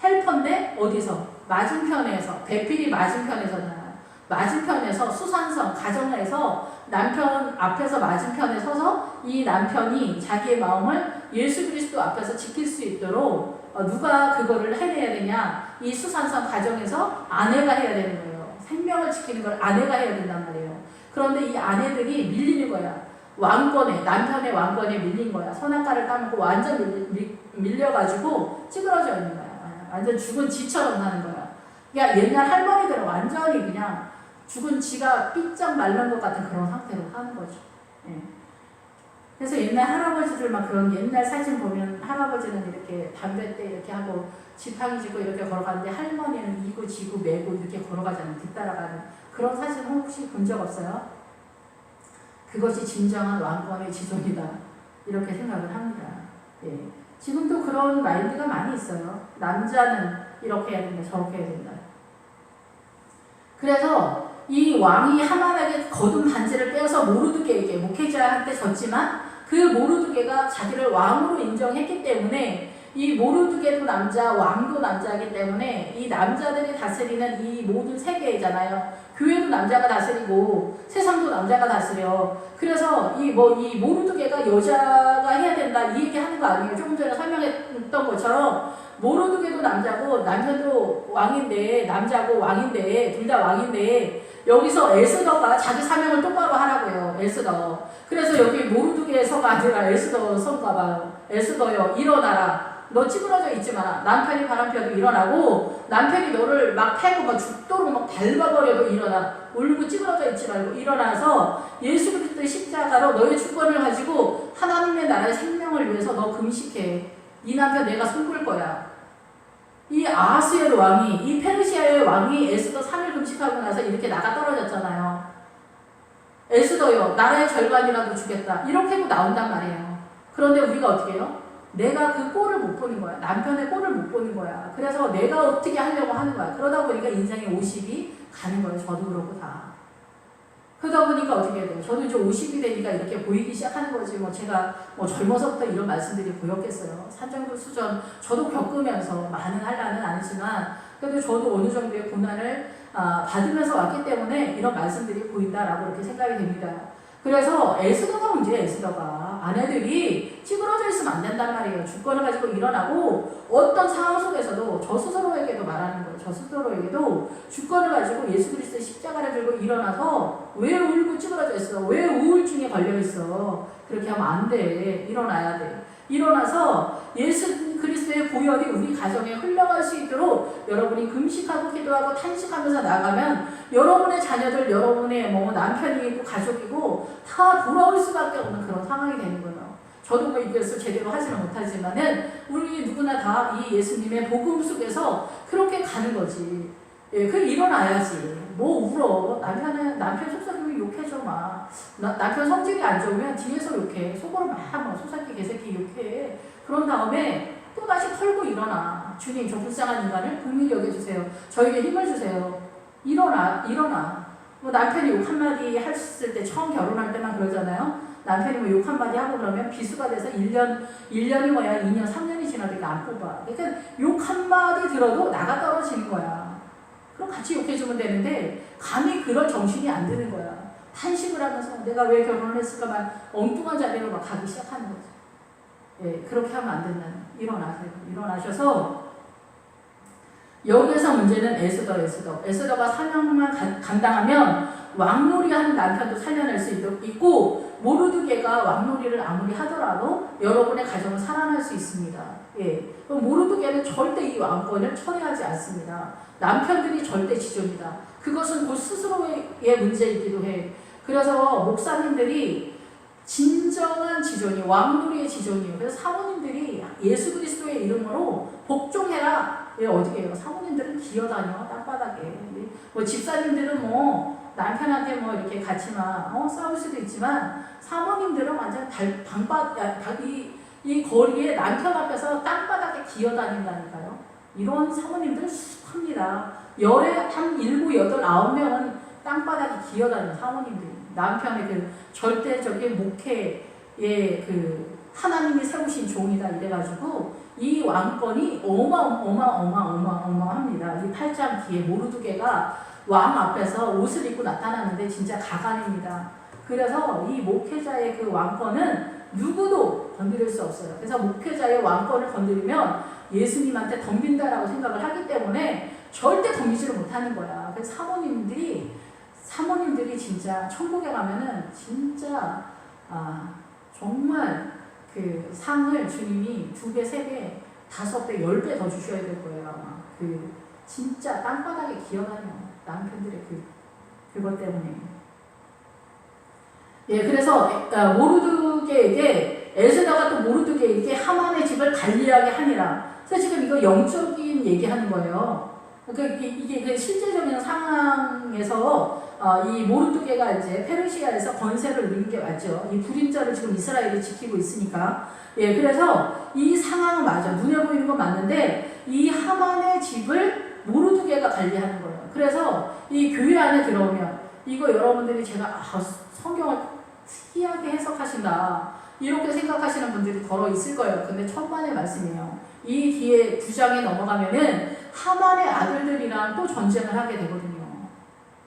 헬퍼인데 어디서? 맞은편에서. 배필이 맞은편에서잖아요. 맞은편에서 수산성, 가정에서 남편 앞에서 맞은편에 서서 이 남편이 자기의 마음을 예수 그리스도 앞에서 지킬 수 있도록 누가 그거를 해내야 되냐? 이 수산성 가정에서 아내가 해야 되는 거예요. 생명을 지키는 걸 아내가 해야 된단 말이에요. 그런데 이 아내들이 밀리는 거야. 왕권에, 남편의 왕권에 밀린 거야. 선악과를 따먹고 완전 밀려가지고 찌그러져 있는 거야. 완전 죽은 쥐처럼 사는 거야. 야, 옛날 할머니들은 완전히 그냥 죽은 쥐가 삐쩍 말른 것 같은 그런 상태로 사는 거죠. 예. 그래서 옛날 할아버지들 막 그런 옛날 사진 보면 할아버지는 이렇게 담배 때 이렇게 하고 지팡이 쥐고 이렇게 걸어가는데 할머니는 이고 지고 매고 이렇게 걸어가잖아요. 뒤따라가는 그런 사진 혹시 본 적 없어요? 그것이 진정한 왕권의 지존이다. 이렇게 생각을 합니다. 예. 지금도 그런 마인드가 많이 있어요. 남자는 이렇게 해야 된다, 저렇게 해야 된다. 그래서 이 왕이 하만에게 거둔 반지를 빼앗아 모르드게에게 목회자한테 줬지만 그 모르드게가 자기를 왕으로 인정했기 때문에 이 모르드게도 남자, 왕도 남자이기 때문에 이 남자들이 다스리는 이 모든 세계잖아요. 교회도 남자가 다스리고 세상도 남자가 다스려. 그래서 이 모르드게가 여자가 해야 된다 이 얘기 하는 거 아니에요. 조금 전에 설명했던 것처럼 모르드게도 남자고 남편도 왕인데 남자고 왕인데 둘 다 왕인데 여기서 에스더가 자기 사명을 똑바로 하라고요. 에스더. 그래서 여기 모르드게서가 아니라 에스더 선가 봐요. 에스더여 일어나라. 너 찌그러져 있지 마라. 남편이 바람 펴도 일어나고 남편이 너를 막 패고 막 죽도록 막 밟아버려도 일어나. 울고 찌그러져 있지 말고 일어나서 예수 그리스도의 십자가로 너의 주권을 가지고 하나님의 나라의 생명을 위해서 너 금식해. 이 남편 내가 손볼 거야. 이 아하스의 왕이 이 페르시아의 왕이 에스더 3일 금식하고 나서 이렇게 나가 떨어졌잖아요. 에스더요 나라의 절반이라도 주겠다. 이렇게도 나온단 말이에요. 그런데 우리가 어떻게 해요? 내가 그 꼴을 못 보는 거야. 남편의 꼴을 못 보는 거야. 그래서 내가 어떻게 하려고 하는 거야. 그러다 보니까 인생의 50이 가는 거예요. 저도 그렇고 다. 그러다 보니까 어떻게 해야 돼요? 저도 이제 50이 되니까 이렇게 보이기 시작하는 거지. 제가 젊어서부터 이런 말씀들이 보였겠어요. 산정도 수전 저도 겪으면서 많은 한란은 아니지만 그래도 저도 어느 정도의 고난을 받으면서 왔기 때문에 이런 말씀들이 보인다라고 이렇게 생각이 됩니다. 그래서 에스더가 문제예요. 에스더가 아내들이 찌그러져 있으면 안 된단 말이에요. 주권을 가지고 일어나고 어떤 상황 속에서도 저 스스로에게도 말하는 거예요. 저 스스로에게도 주권을 가지고 예수 그리스도의 십자가를 들고 일어나서 왜 울고 찌그러져 있어? 왜 우울증에 걸려 있어? 그렇게 하면 안 돼. 일어나야 돼. 일어나서 예수 그리스도의 보혈이 우리 가정에 흘러갈 수 있도록 여러분이 금식하고 기도하고 탄식하면서 나가면 여러분의 자녀들, 여러분의 남편이 있고 가족이고 다 돌아올 수밖에 없는 그런 상황이 되는 거예요. 저도 이것을 제대로 하지는 못하지만은 우리 누구나 다 이 예수님의 복음 속에서 그렇게 가는 거지. 예, 그 일어나야지. 울어. 남편 속삭이면 욕해줘 막. 남편 성질이 안 좋으면 뒤에서 욕해. 속으로 막 소삭기 개새끼 욕해. 그런 다음에 또 다시 털고 일어나. 주님 저 불쌍한 인간을 긍휼히 여겨주세요. 저에게 힘을 주세요. 일어나. 남편이 욕 한마디 했을 때 처음 결혼할 때만 그러잖아요. 남편이 욕 한마디 하고 그러면 비수가 돼서 1년이 뭐야 2년 3년이 지나도 안 뽑아. 그러니까 욕 한마디 들어도 나가 떨어지는 거야. 그럼 같이 욕해주면 되는데 감히 그럴 정신이 안 드는 거야. 탄식을 하면서 내가 왜 결혼을 했을까 막 엉뚱한 자리로 막 가기 시작하는 거죠. 예, 그렇게 하면 안 된다는. 일어나세요. 일어나셔서 여기에서 문제는 에스더가 사명만 감당하면 왕놀이하는 남편도 살려낼 수 있고 모르드게가 왕놀이를 아무리 하더라도 여러분의 가정을 살아날 수 있습니다. 예, 모르드게는 절대 이 왕권을 철회하지 않습니다. 남편들이 절대 지존이다. 그것은 곧 스스로의 문제이기도 해. 그래서 목사님들이 진정한 지존이 왕놀이의 지존이에요. 그래서 사모님들이 예수 그리스도의 이름으로 복종해라. 예, 어떻게 해요? 사모님들은 기어다녀 땅바닥에. 뭐 집사님들은 뭐 남편한테 뭐 이렇게 같이 막 싸울 수도 있지만 사모님들은 완전 이 거리에 남편 앞에서 땅바닥에 기어다닌다니까요. 이런 사모님들 수합니다. 열에 한 7, 8, 9명은 땅바닥에 기어다니는 사모님들이 남편의 그 절대적인 목회의 그 하나님이 세우신 종이다 이래가지고 이 왕권이 어마어마합니다. 이 8장 뒤에 모르드게가 왕 앞에서 옷을 입고 나타나는데 진짜 가관입니다. 그래서 이 목회자의 그 왕권은 누구도 건드릴 수 없어요. 그래서 목회자의 왕권을 건드리면 예수님한테 덤빈다라고 생각을 하기 때문에 절대 덤비지를 못하는 거야. 그래서 사모님들이 진짜 천국에 가면은 진짜 정말 그 상을 주님이 2배, 3배, 5배, 10배 더 주셔야 될 거예요. 아마 그 진짜 땅바닥에 기어다녀 남편들의 그것 때문에. 예, 그래서 모르드게에게 에스더가 또 모르드게에게 하만의 집을 관리하게 하니라. 그래서 지금 이거 영적인 얘기하는 거예요. 그러니까 이게 그 실제적인 상황에서 이 모르드게가 이제 페르시아에서 권세를 누린 게 맞죠. 이 불임자를 지금 이스라엘이 지키고 있으니까. 예, 그래서 이 상황은 맞아. 눈에 보이는 건 맞는데 이 하만의 집을 모르드게가 관리하는 거예요. 그래서 이 교회 안에 들어오면 이거 여러분들이 제가 성경을 특이하게 해석하신다 이렇게 생각하시는 분들이 더러 있을 거예요. 근데 천만의 말씀이에요. 이 뒤에 9장에 넘어가면은 하만의 아들들이랑 또 전쟁을 하게 되거든요.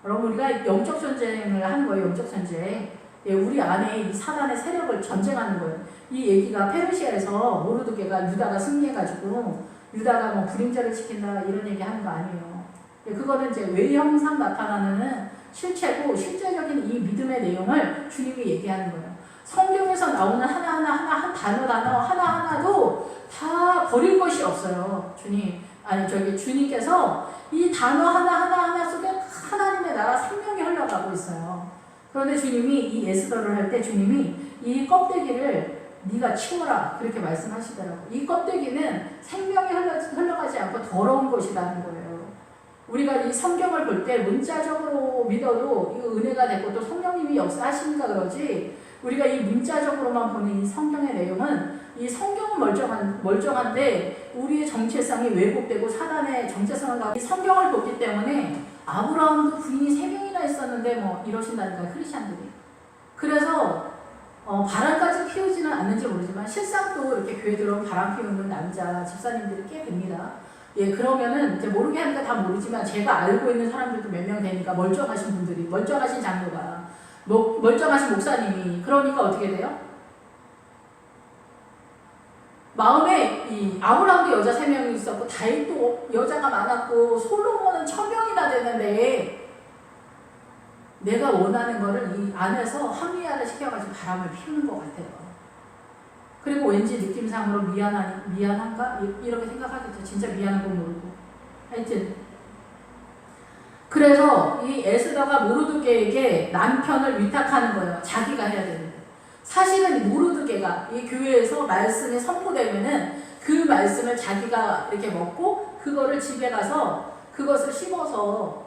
여러분 우리가 영적 전쟁을 하는 거예요. 영적 전쟁. 예, 우리 안에 이 사단의 세력을 전쟁하는 거예요. 이 얘기가 페르시아에서 모르드게가 유다가 승리해가지고 유다가 뭐 불임자를 지킨다 이런 얘기 하는 거 아니에요. 예, 그거는 이제 외형상 나타나는 실체고 실제적인 이 믿음의 내용을 주님이 얘기하는 거예요. 성경에서 나오는 하나하나 단어 하나하나도 다 버릴 것이 없어요. 주님께서 이 단어 하나하나 속에 하나님의 나라 생명이 흘러가고 있어요. 그런데 주님이 이 에스더를 할 때 주님이 이 껍데기를 네가 치워라 그렇게 말씀하시더라고요. 이 껍데기는 생명이 흘러가지 않고 더러운 것이라는 거예요. 우리가 이 성경을 볼 때 문자적으로 믿어도 이거 은혜가 되고 또 성령님이 역사하시니까 그러지 우리가 이 문자적으로만 보는 이 성경의 내용은 이 성경은 멀쩡한데 우리의 정체성이 왜곡되고 사단의 정체성을 갖고 이 성경을 보기 때문에 아브라함도 부인이 3명이나 있었는데 뭐 이러신다니까요. 크리스찬들이. 그래서 바람까지 피우지는 않는지 모르지만 실상 또 이렇게 교회 들어오면 바람 피우는 남자 집사님들이 꽤 됩니다. 예, 그러면은 이제 모르게 하니까 다 모르지만 제가 알고 있는 사람들도 몇 명 되니까 멀쩡하신 분들이 멀쩡하신 장로가 멀쩡하신 목사님이 그러니까 어떻게 돼요? 마음에 이 아브라함도 여자 3명이 있었고 다윗도 여자가 많았고 솔로몬은 1000명이나 되는데 내가 원하는 거를 이 안에서 합리화를 시켜가지고 바람을 피우는 것 같아요. 그리고 왠지 느낌상으로 미안한가? 이렇게 생각하겠죠. 진짜 미안한 건 모르고. 하여튼 그래서 이 에스더가 모르드게에게 남편을 위탁하는 거예요. 자기가 해야 되는데. 사실은 모르드게가 이 교회에서 말씀이 선포되면은 그 말씀을 자기가 이렇게 먹고 그거를 집에 가서 그것을 씹어서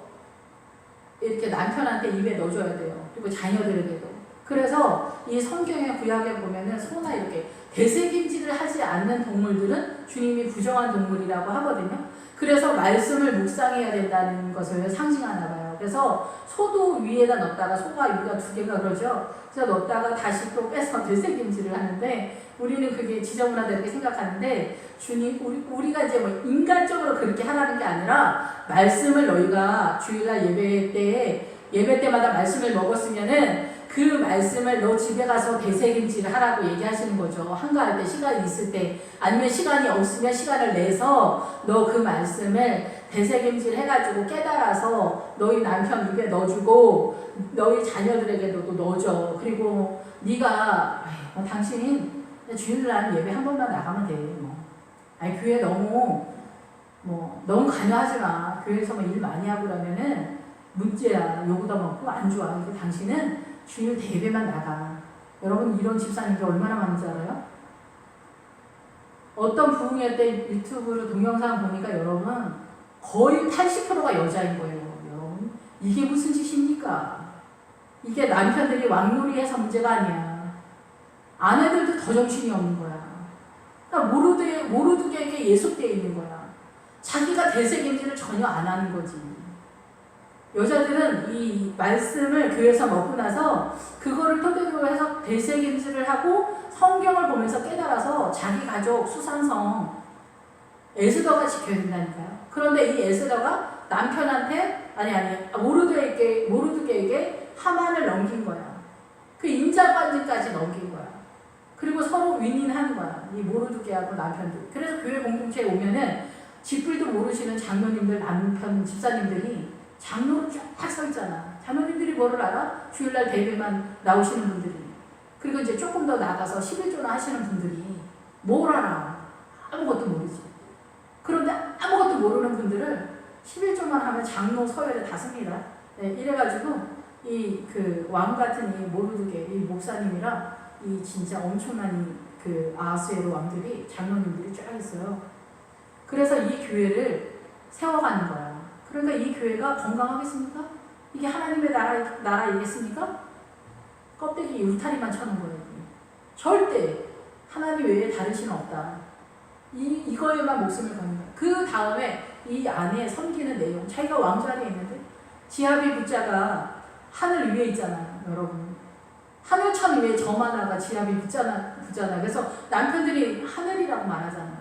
이렇게 남편한테 입에 넣어줘야 돼요. 그리고 자녀들에게도. 그래서 이 성경의 구약에 보면은 소나 이렇게 되새김질을 하지 않는 동물들은 주님이 부정한 동물이라고 하거든요. 그래서 말씀을 묵상해야 된다는 것을 상징하나 봐요. 그래서 소도 위에다 넣었다가 소가 위가 2개가 그러죠. 그래서 넣었다가 다시 또 빼서 되새김질을 하는데 우리는 그게 지저분하다 이렇게 생각하는데 우리가 이제 뭐 인간적으로 그렇게 하라는 게 아니라 말씀을 너희가 주일날 예배 때마다 말씀을 먹었으면은 그 말씀을 너 집에 가서 되새김질 하라고 얘기하시는 거죠. 한가할 때, 시간이 있을 때, 아니면 시간이 없으면 시간을 내서 너 그 말씀을 되새김질 해가지고 깨달아서 너희 남편 입에 넣어주고 너희 자녀들에게도 또 넣어줘. 그리고 네가 당신 주일날 예배 한 번만 나가면 돼. 아니 교회 너무 관여하지 마. 교회에서 일 많이 하고 그러면은 문제야. 욕도 먹고 안 좋아. 그래서 당신은 주일 대회만 나가. 여러분 이런 집사님들 얼마나 많은지 알아요? 어떤 부흥회 때 유튜브로 동영상 보니까 여러분 거의 80%가 여자인 거예요. 여러분 이게 무슨 짓입니까? 이게 남편들이 왕놀이해서 문제가 아니야. 아내들도 더 정신이 없는 거야. 그러니까 모르드게에게 예속되어 있는 거야. 자기가 되새김질을 전혀 안 하는 거지. 여자들은 이 말씀을 교회에서 먹고 나서 그거를 토대로 해서 되새김질을 하고 성경을 보면서 깨달아서 자기 가족 수산성 에스더가 지켜야 된다니까요. 그런데 이 에스더가 남편한테 모르드게에게 하만을 넘긴 거야. 그 인자반지까지 넘긴 거야. 그리고 서로 윈윈하는 거야. 이 모르드게하고 남편들. 그래서 교회 공동체에 오면은 집불도 모르시는 장로님들, 남편, 집사님들이 장로로 쫙 서 있잖아. 장로님들이 뭐를 알아? 주일날 대회만 나오시는 분들이. 그리고 이제 조금 더 나가서 11조나 하시는 분들이 뭘 알아? 아무것도 모르지. 그런데 아무것도 모르는 분들을 11조만 하면 장로 서열에 다 씁니다. 네, 이래가지고 그 왕 같은 이 모르드게 이 목사님이랑 이 진짜 엄청난 그 아하수에로 왕들이 장로님들이 쫙 있어요. 그래서 이 교회를 세워가는 거야. 그러니까 이 교회가 건강하겠습니까? 이게 하나님의 나라이겠습니까? 껍데기 울타리만 쳐놓은 거예요. 절대 하나님 외에 다른 신은 없다. 이거에만 목숨을 거는 거야. 그 다음에 이 안에 섬기는 내용, 자기가 왕자리에 있는데 지아비 부자가 하늘 위에 있잖아요, 여러분. 하늘천 위에 점 하나가 지아비 부자나. 그래서 남편들이 하늘이라고 말하잖아요.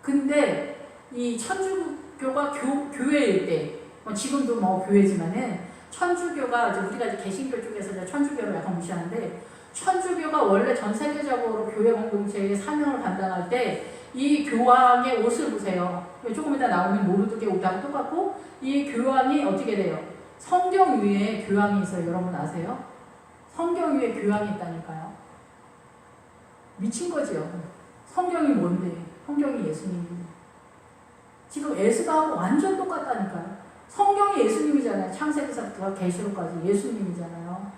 근데 이 천주교가 교회일 때, 지금도 교회지만은 천주교가 우리가 이제 개신교 쪽에서 이제 천주교를 약간 무시하는데 천주교가 원래 전 세계적으로 교회 공동체의 사명을 감당할 때 이 교황의 옷을 보세요. 조금 이따 나오는 모르드게 옷하고 똑같고 이 교황이 어떻게 돼요? 성경 위에 교황이 있어요. 여러분 아세요? 성경 위에 교황이 있다니까요. 미친 거지요. 성경이 뭔데? 성경이 예수님이에요. 지금 에스더하고 완전 똑같다니까요. 성경이 예수님이잖아요. 창세기서부터 계시록까지 예수님이잖아요.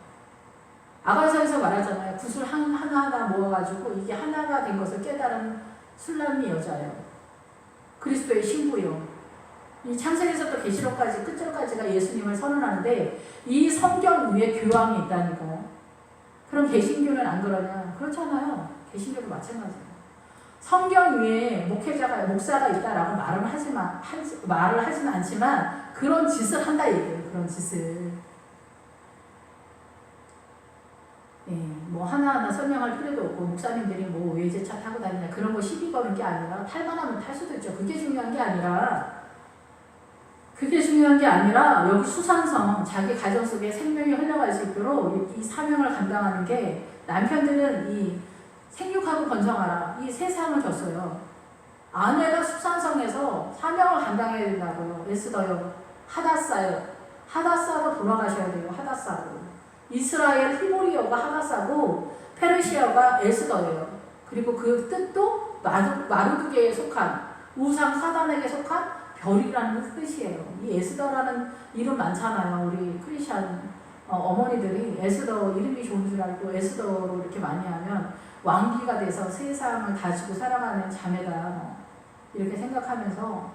아가서에서 말하잖아요. 구슬 하나하나 모아가지고 이게 하나가 된 것을 깨달은 술람미 여자예요. 그리스도의 신부요. 이 창세기서부터 계시록까지 끝절까지가 예수님을 선언하는데 이 성경 위에 교황이 있다니까요. 그럼 개신교는 안 그러냐? 그렇잖아요. 개신교도 마찬가지예요. 성경 위에 목사가 있다라고 말을 하지는 않지만 그런 짓을 한다 얘기예요. 그런 짓을. 하나하나 설명할 필요도 없고 목사님들이 외제차 타고 다니냐 그런 거 시비 거는 게 아니라 탈만 하면 탈 수도 있죠. 그게 중요한 게 아니라 여기 수산성 자기 가정 속에 생명이 흘러갈 수 있도록 이 사명을 감당하는 게 남편들은 이 생육하고 번성하라 이 세상을 줬어요. 아내가 수산성에서 사명을 감당해야 된다고요. 에스더요. 하다사로 돌아가셔야 돼요. 하다사로. 이스라엘 히브리어가 하다사고 페르시아가 에스더예요. 그리고 그 뜻도 마르두게에 속한 우상 사단에게 속한 별이라는 뜻이에요. 이 에스더라는 이름 많잖아요. 우리 크리스찬 어머니들이 에스더 이름이 좋은 줄 알고 에스더로 이렇게 많이 하면 왕비가 돼서 세상을 다지고 살아가는 자매다 이렇게 생각하면서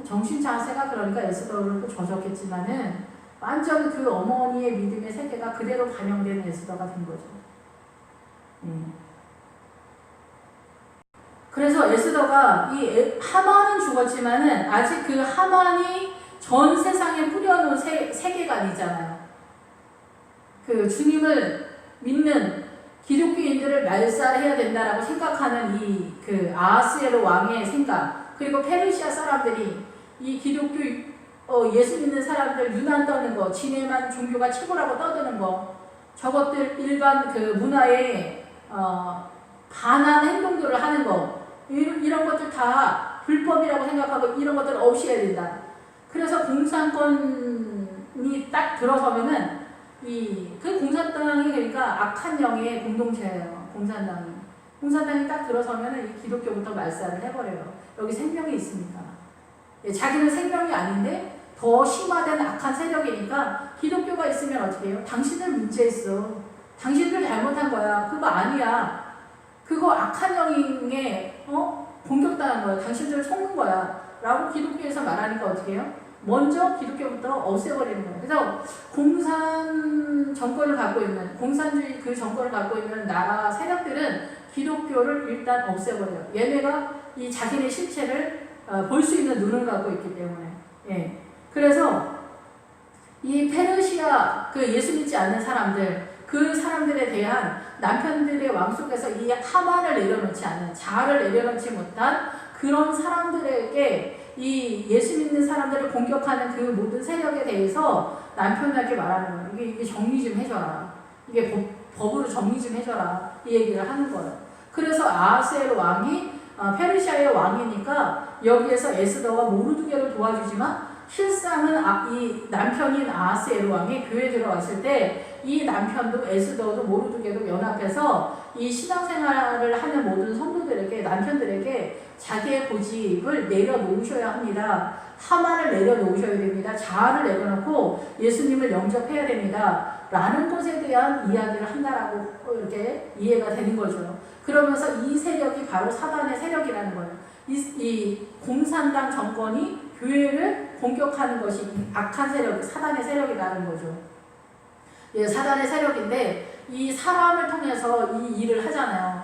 정신 자세가 그러니까 에스더를 또 져줬겠지만은 완전 그 어머니의 믿음의 세계가 그대로 반영된 에스더가 된 거죠. 그래서 에스더가 이 하만은 죽었지만은 아직 그 하만이 전 세상에 뿌려놓은 세계관이잖아요. 그 주님을 믿는 기독교인들을 멸살해야 된다라고 생각하는 그 아하스에로 왕의 생각, 그리고 페르시아 사람들이 이 기독교 예수 믿는 사람들 유난 떠는 거, 지네만 종교가 최고라고 떠드는 거, 저것들 일반 그 문화에 반한 행동들을 하는 거 이런 것들 다 불법이라고 생각하고 이런 것들 없이 해야 된다. 그래서 공산권이 딱 들어서면은 그 공산당이 그러니까 악한 영의 공동체예요. 공산당이 딱 들어서면은 이 기독교부터 말살을 해버려요. 여기 생명이 있습니다. 예, 자기는 생명이 아닌데 더 심화된 악한 세력이니까 기독교가 있으면 어떻게 해요? 당신들 문제있어. 당신들 잘못한 거야. 그거 아니야. 그거 악한 영에 공격당한 거야. 당신들 속는 거야. 라고 기독교에서 말하니까 어떻게 해요? 먼저 기독교부터 없애버리는 거예요. 그래서 공산 정권을 갖고 있는, 공산주의 그 정권을 갖고 있는 나라 세력들은 기독교를 일단 없애버려요. 얘네가 이 자기네 실체를 볼 수 있는 눈을 갖고 있기 때문에. 예. 그래서 이 페르시아 그 예수 믿지 않는 사람들, 그 사람들에 대한 남편들의 왕 속에서 이 하만을 내려놓지 않는, 자아를 내려놓지 못한 그런 사람들에게 이 예수 믿는 사람들을 공격하는 그 모든 세력에 대해서 남편에게 말하는 거예요. 이게 정리 좀 해줘라. 이게 법으로 정리 좀 해줘라. 이 얘기를 하는 거예요. 그래서 아하스엘 왕이 페르시아의 왕이니까 여기에서 에스더와 모르드게를 도와주지만 실상은 이 남편인 아하스엘 왕이 교회에 들어왔을 때 이 남편도 에스더도 모르드게도 연합해서 이 신앙생활을 하는 모든 성도들에게, 남편들에게 자기의 고집을 내려놓으셔야 합니다. 하만을 내려놓으셔야 됩니다. 자아를 내려놓고 예수님을 영접해야 됩니다. 라는 것에 대한 이야기를 한다라고 이렇게 이해가 되는 거죠. 그러면서 이 세력이 바로 사단의 세력이라는 거예요. 이 공산당 정권이 교회를 공격하는 것이 악한 세력, 사단의 세력이라는 거죠. 예, 사단의 세력인데 이 사람을 통해서 이 일을 하잖아요.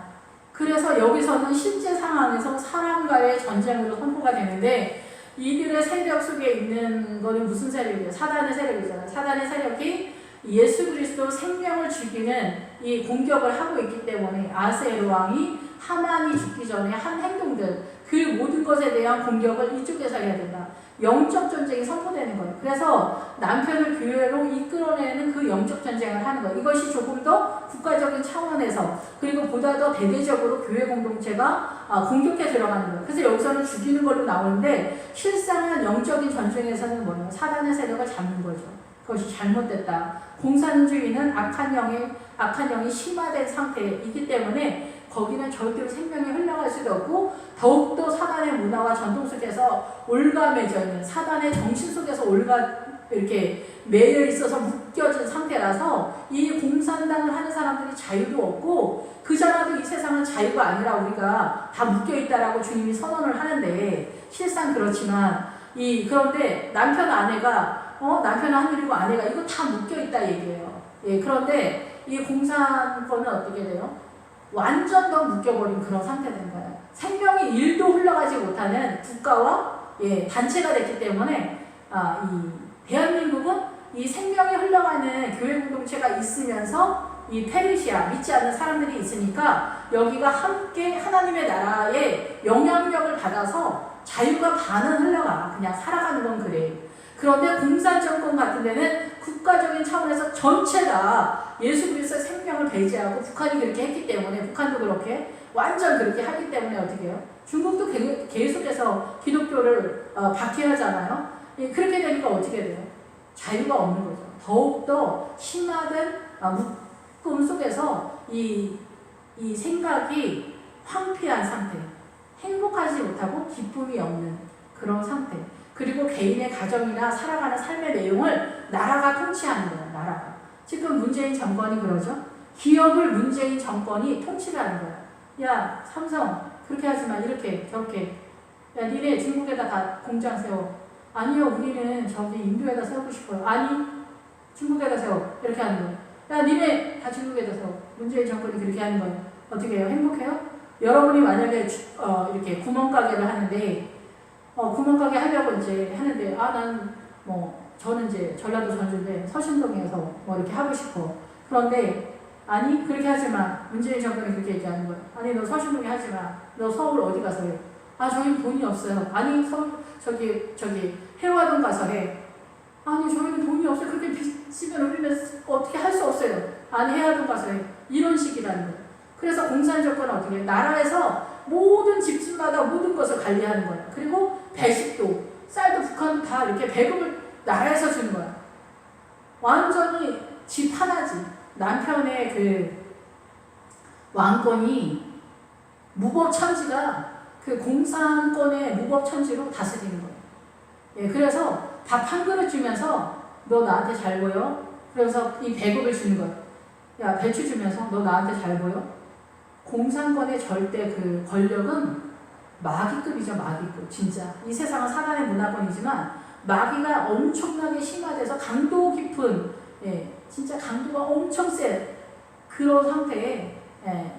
그래서 여기서는 실제 상황에서 사람과의 전쟁으로 선포가 되는데 이들의 세력 속에 있는 거는 무슨 세력이에요? 사단의 세력이잖아요. 사단의 세력이 예수 그리스도 생명을 죽이는 이 공격을 하고 있기 때문에 아하스엘 왕이 하만이 죽기 전에 한 행동들, 그 모든 것에 대한 공격을 이쪽에서 해야 된다. 영적 전쟁이 선포되는 거예요. 그래서 남편을 교회로 이끌어내는 그 영적 전쟁을 하는 거예요. 이것이 조금 더 국가적인 차원에서, 그리고 보다 더 대대적으로 교회 공동체가 공격해 들어가는 거예요. 그래서 여기서는 죽이는 걸로 나오는데 실상은 영적인 전쟁에서는 뭐예요? 사단의 세력을 잡는 거죠. 그것이 잘못됐다. 공산주의는 악한 영이 심화된 상태이기 때문에 거기는 절대로 생명이 흘러갈 수도 없고 더욱더 사단의 문화와 전통 속에서 올가매져 있는, 사단의 정신 속에서 이렇게 매여 있어서 묶여진 상태라서 이 공산당을 하는 사람들이 자유도 없고 그자라도 이 세상은 자유가 아니라 우리가 다 묶여 있다라고 주님이 선언을 하는데 실상 그렇지만 그런데 남편 아내가 남편은 하늘이고 아내가 이거 다 묶여 있다 얘기예요. 예, 그런데 이 공산권은 어떻게 돼요? 완전 더 묶여버린 그런 상태된 거예요. 생명이 1도 흘러가지 못하는 국가와 단체가 됐기 때문에 이 대한민국은 이 생명이 흘러가는 교회 공동체가 있으면서 이 페르시아 믿지 않는 사람들이 있으니까 여기가 함께 하나님의 나라의 영향력을 받아서 자유가 반은 흘러가. 그냥 살아가는 건 그래. 그런데 공산정권 같은 데는 국가적인 차원에서 전체 다 예수 그리스도의 생명을 배제하고 북한이 그렇게 했기 때문에, 북한도 그렇게 완전 그렇게 하기 때문에 어떻게 해요? 중국도 계속해서 기독교를 박해하잖아요. 그렇게 되니까 어떻게 돼요? 자유가 없는 거죠. 더욱더 심화된 묶음 속에서 이 생각이 황폐한 상태, 행복하지 못하고 기쁨이 없는 그런 상태, 그리고 개인의 가정이나 살아가는 삶의 내용을 나라가 통치하는 거예요. 나라가. 지금 문재인 정권이 그러죠. 기업을 문재인 정권이 통치를 하는 거야. 야, 삼성 그렇게 하지 마. 이렇게 저렇게. 야, 니네 중국에다 다 공장 세워. 아니요, 우리는 저기 인도에다 세우고 싶어요. 아니, 중국에다 세워. 이렇게 하는 거예요. 야, 니네 다 중국에다 세워. 문재인 정권이 그렇게 하는 거예요. 어떻게 해요? 행복해요? 여러분이 만약에 이렇게 구멍가게를 하는데 구멍가게 하려고 이제 하는데 저는 이제 전라도 전주인데 서신동에서 뭐 이렇게 하고 싶어. 그런데 아니 그렇게 하지 마. 문재인 정권이 그렇게 얘기하는 거야. 아니 너 서신동에 하지 마. 너 서울 어디 가서 해. 아 저희 돈이 없어요. 아니 서울 저기 해화동 가서 해. 아니 저희는 돈이 없어요. 그렇게 빚지면 우리는 어떻게 할 수 없어요. 아니 해야 돈 가서 해. 이런 식이라는 거예요. 그래서 공산정권은 어떻게 해요? 나라에서 모든 집집마다 모든 것을 관리하는 거예요. 그리고 배식도 쌀도 북한도 다 이렇게 배급을 나라에서 주는 거야. 완전히 집 하나지. 남편의 그 왕권이 무법천지가 그 공산권의 무법천지로 다스리는 거예요. 예, 그래서 밥 한 그릇 주면서 너 나한테 잘 보여? 그래서 이 배급을 주는 거예요. 야, 배추 주면서 너 나한테 잘 보여? 공산권의 절대 그 권력은 마귀급이죠, 마귀급. 진짜. 이 세상은 사단의 문화권이지만 마귀가 엄청나게 심화돼서 강도 깊은, 예, 진짜 강도가 엄청 센 그런 상태에, 예,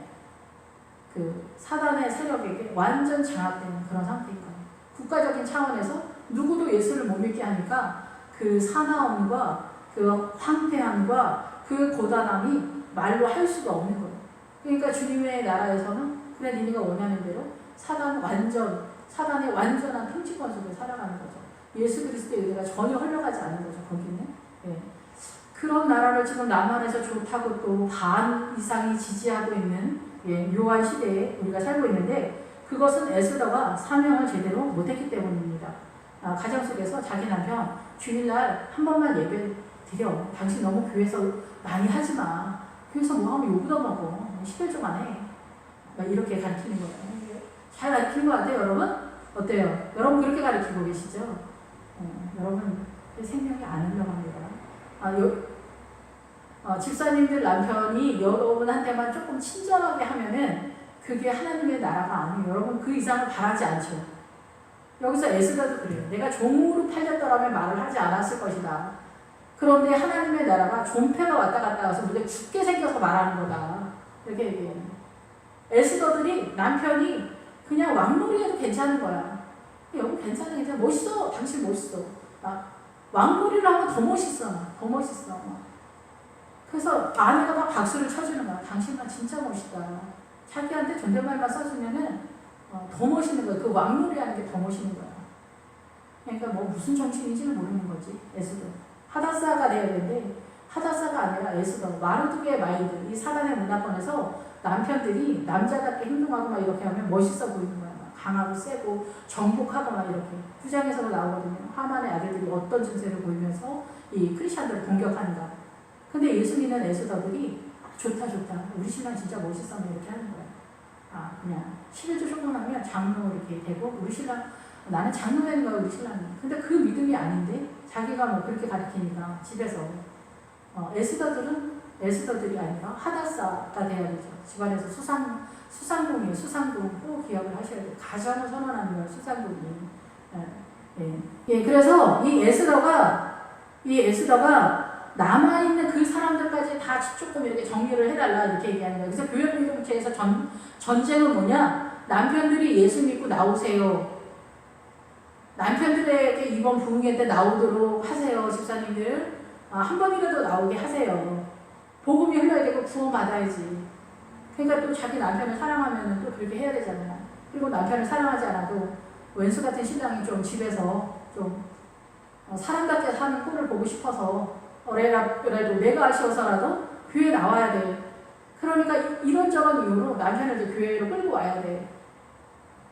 그 사단의 세력에게 완전 장악되는 그런 상태인 거예요. 국가적인 차원에서 누구도 예수를 못 믿게 하니까 그 사나움과 그 황폐함과 그 고단함이 말로 할 수가 없는 거예요. 그러니까 주님의 나라에서는 그래 니네가 원하는 대로 사단의 완전한 통치권 속에 살아가는 거죠. 예수 그리스도의 의대가 전혀 흘러가지 않는 거죠. 거기는. 예. 그런 나라를 지금 남한에서 좋다고 또 반 이상이 지지하고 있는, 예, 묘한 시대에 우리가 살고 있는데 그것은 에스더가 사명을 제대로 못했기 때문입니다. 가정 속에서 자기 남편 주일날 한 번만 예배 드려. 당신 너무 교회에서 많이 하지 마. 교회에서 뭐 하면 욕도 먹어. 11조만 해. 막 이렇게 가르치는 거예요. 잘 가르치는 것 같아요, 여러분? 어때요? 여러분 그렇게 가르치고 계시죠? 여러분 생명이 안 흘러갑니다. 집사님들 남편이 여러분한테만 조금 친절하게 하면은 그게 하나님의 나라가 아니에요. 여러분 그 이상을 바라지 않죠. 여기서 에스더도 그래요. 내가 종으로 팔렸더라면 말을 하지 않았을 것이다. 그런데 하나님의 나라가 존폐가 왔다 갔다 와서 우리가 죽게 생겨서 말하는 거다. 이렇게 얘기해요. 에스더들이 남편이 그냥 왕놀이해도 괜찮은 거야. 여보 괜찮아, 괜찮아. 멋있어. 당신 멋있어. 왕놀이를 하면 더 멋있어. 더 멋있어. 그래서 아내가 막 박수를 쳐주는 거야. 당신만 진짜 멋있다. 자기한테 존댓말만 써주면은 더 멋있는 거야. 그 왕놀이 하는 게 더 멋있는 거야. 그러니까 뭐 무슨 정치인지는 모르는 거지. 에스더. 하다사가 돼야 되는데 하다사가 아니라 에스더. 마르두게의 마인드. 이 사단의 문화권에서 남편들이 남자답게 행동하고 막 이렇게 하면 멋있어 보이는 거야. 막 강하고 세고 정복하고 막 이렇게. 9장에서도 나오거든요. 하만의 아들들이 어떤 증세를 보이면서 이 크리스천들을 공격한다. 근데 예수 믿는 에스더들이 좋다 좋다. 우리 신랑 진짜 멋있어. 이렇게 하는 거야. 그냥 11조 조금하면 장로 이렇게 되고 우리 신랑 나는 장로 되는 거야 우리 신랑이. 근데 그 믿음이 아닌데 자기가 뭐 그렇게 가르치니까 집에서 에스더들이 아니라 하다사가 돼야 되죠. 집안에서 수상공이에요. 수상공 꼭 기억을 하셔야 돼요. 가정을 선언하는 거예요. 수상공이. 예, 그래서 이 에스더가 남아있는 그 사람들까지 다 조금 이렇게 정리를 해달라 이렇게 얘기하는 거예요. 그래서 교회공동체에서 전쟁은 뭐냐? 남편들이 예수 믿고 나오세요. 남편들에게 이번 부흥회 때 나오도록 하세요. 집사님들. 한 번이라도 나오게 하세요. 복음이 흘러야 되고 구원 받아야지. 그러니까 또 자기 남편을 사랑하면 또 그렇게 해야 되잖아요. 그리고 남편을 사랑하지 않아도 왼수 같은 신랑이 좀 집에서 좀 사람답게 사는 꼴을 보고 싶어서 그래도 내가 아쉬워서라도 교회에 나와야 돼. 그러니까 이런저런 이유로 남편을 교회로 끌고 와야 돼.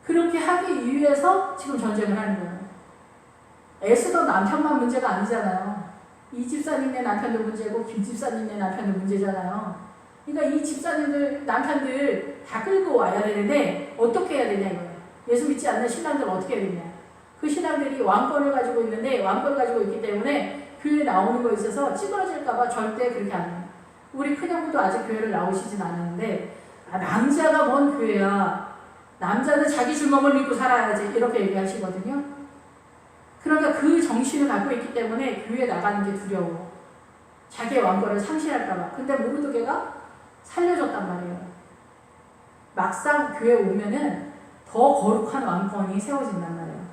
그렇게 하기 위해서 지금 전쟁을 하는 거예요. 에스더 남편만 문제가 아니잖아요. 이 집사님의 남편도 문제고 김 집사님의 남편도 문제잖아요. 그러니까 이 집사님들 남편들 다 끌고 와야 되는데 어떻게 해야 되냐 이거예요. 예수 믿지 않는 신랑들 어떻게 해야 되냐. 그 신랑들이 왕권을 가지고 있는데 왕권을 가지고 있기 때문에 교회에 나오는 거에 있어서 찌그러질까봐 절대 그렇게 안 해요. 우리 큰형부도 아직 교회를 나오시진 않았는데 남자가 뭔 교회야. 남자는 자기 주먹을 믿고 살아야지 이렇게 얘기하시거든요. 그러니까 그 정신을 갖고 있기 때문에 교회에 나가는 게 두려워. 자기의 왕권을 상실할까봐. 근데 모르드게가 살려줬단 말이에요. 막상 교회에 오면은 더 거룩한 왕권이 세워진단 말이에요.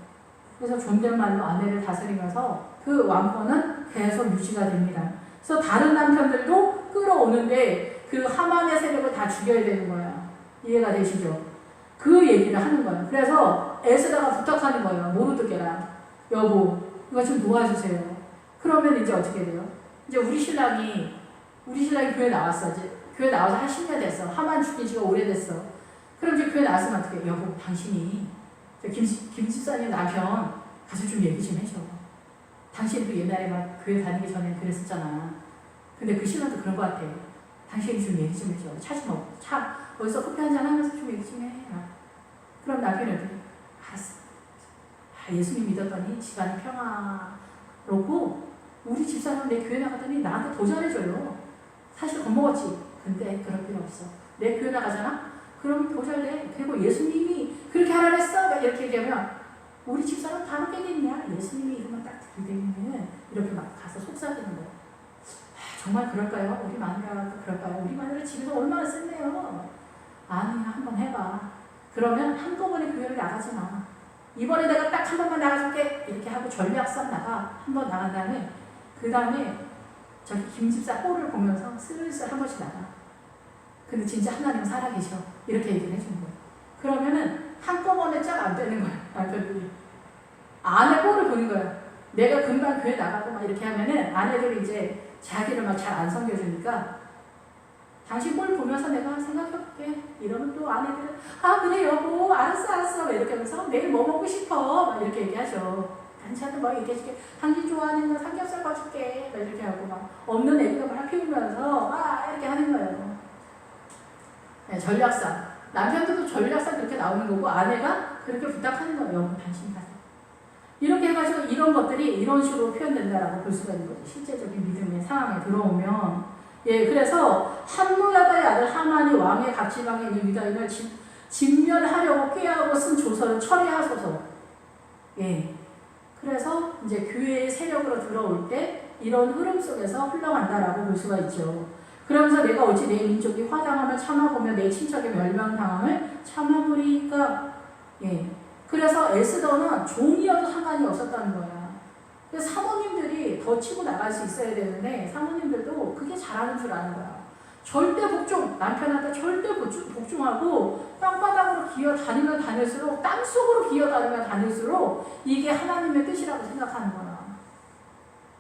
그래서 존댓말로 아내를 다스리면서 그 왕권은 계속 유지가 됩니다. 그래서 다른 남편들도 끌어오는데 그 하만의 세력을 다 죽여야 되는 거예요. 이해가 되시죠? 그 얘기를 하는 거예요. 그래서 에스더가 부탁하는 거예요. 모르드게랑 여보, 이거 좀 도와주세요. 그러면 이제 어떻게 돼요? 이제 우리 신랑이 교회 나왔어. 이제 교회 나와서 한 10년 됐어. 하만 죽인 지가 오래됐어. 그럼 이제 교회 나왔으면 어떻게 해? 여보, 당신이 김 집사님 남편 가서 좀 얘기 좀 해줘. 당신도 옛날에 막 교회 다니기 전에 그랬었잖아. 근데 그 신랑도 그런 것 같아. 당신이 좀 얘기 좀 해줘. 차 어디서 커피 한잔 하면서 좀 얘기 좀 해. 그럼 남편이 어떻게? 알았어. 예수님 믿었더니 집안이 평화롭고 우리 집사람 내 교회 나가더니 나한테 더 잘해줘요. 사실 겁먹었지. 근데 그럴 필요 없어. 내 교회 나가잖아? 그럼 더 잘해. 그리고 예수님이 그렇게 하라 했어. 이렇게 얘기하면 우리 집사람 바로 깨겠냐? 예수님이 이것만 딱 들이대면 이렇게 막 가서 속삭이는 거야. 정말 그럴까요? 우리 마누라가 그럴까요? 우리 마누라 집에서 얼마나 셌네요. 아니야, 한번 해봐. 그러면 한꺼번에 교회를 나가지 마. 이번에 내가 딱 한 번만 나가줄게. 이렇게 하고 전략상 나가. 한 번 나간 다음에 그 다음에 저기 김집사 꼴을 보면서 슬슬 한 번씩 나가. 근데 진짜 하나님은 살아계셔. 이렇게 얘기를 해주는 거야. 그러면은 한꺼번에 쫙 안 되는 거야. 남편들이. 아내 꼴을 보는 거야. 내가 금방 교회 나가고 막 이렇게 하면은 아내들이 이제 자기를 막 잘 안 섬겨주니까 당신 꼴 보면서 내가 생각해볼게. 이러면 또 아내들은 아 그래 여보 알았어 막 이렇게 하면서 내일 뭐 먹고 싶어 막 이렇게 얘기하죠. 반찬도 막 얘기해줄게. 당신 좋아하는 거 삼겹살 봐줄게 막 이렇게 하고 막 없는 애기가 막 피우면서 막 이렇게 하는 거예요. 네, 전략상 남편들도 전략상 그렇게 나오는 거고 아내가 그렇게 부탁하는 거예요. 여보 당신이 가세요. 이렇게 해가지고 이런 것들이 이런 식으로 표현된다라고 볼 수가 있는 거죠. 실제적인 믿음의 상황에 들어오면 예, 그래서 함노다의 아들 하만이 왕의 각지방에 있는 유다인을 진멸하려고 꾀하고 쓴 조서를 처리하소서. 예, 그래서 이제 교회의 세력으로 들어올 때 이런 흐름 속에서 흘러간다라고 볼 수가 있죠. 그러면서 내가 어찌 내 민족이 화당함을 참아보며 내 친척의 멸망당함을 참아보리까. 예, 그래서 에스더는 종이어도 상관이 없었다는 거야. 사모님들이 더 치고 나갈 수 있어야 되는데 사모님들도 그게 잘하는 줄 아는 거야. 절대 복종, 남편한테 절대 복종하고 땅바닥으로 기어다니면 다닐수록 땅속으로 기어다니면 다닐수록 이게 하나님의 뜻이라고 생각하는 거야.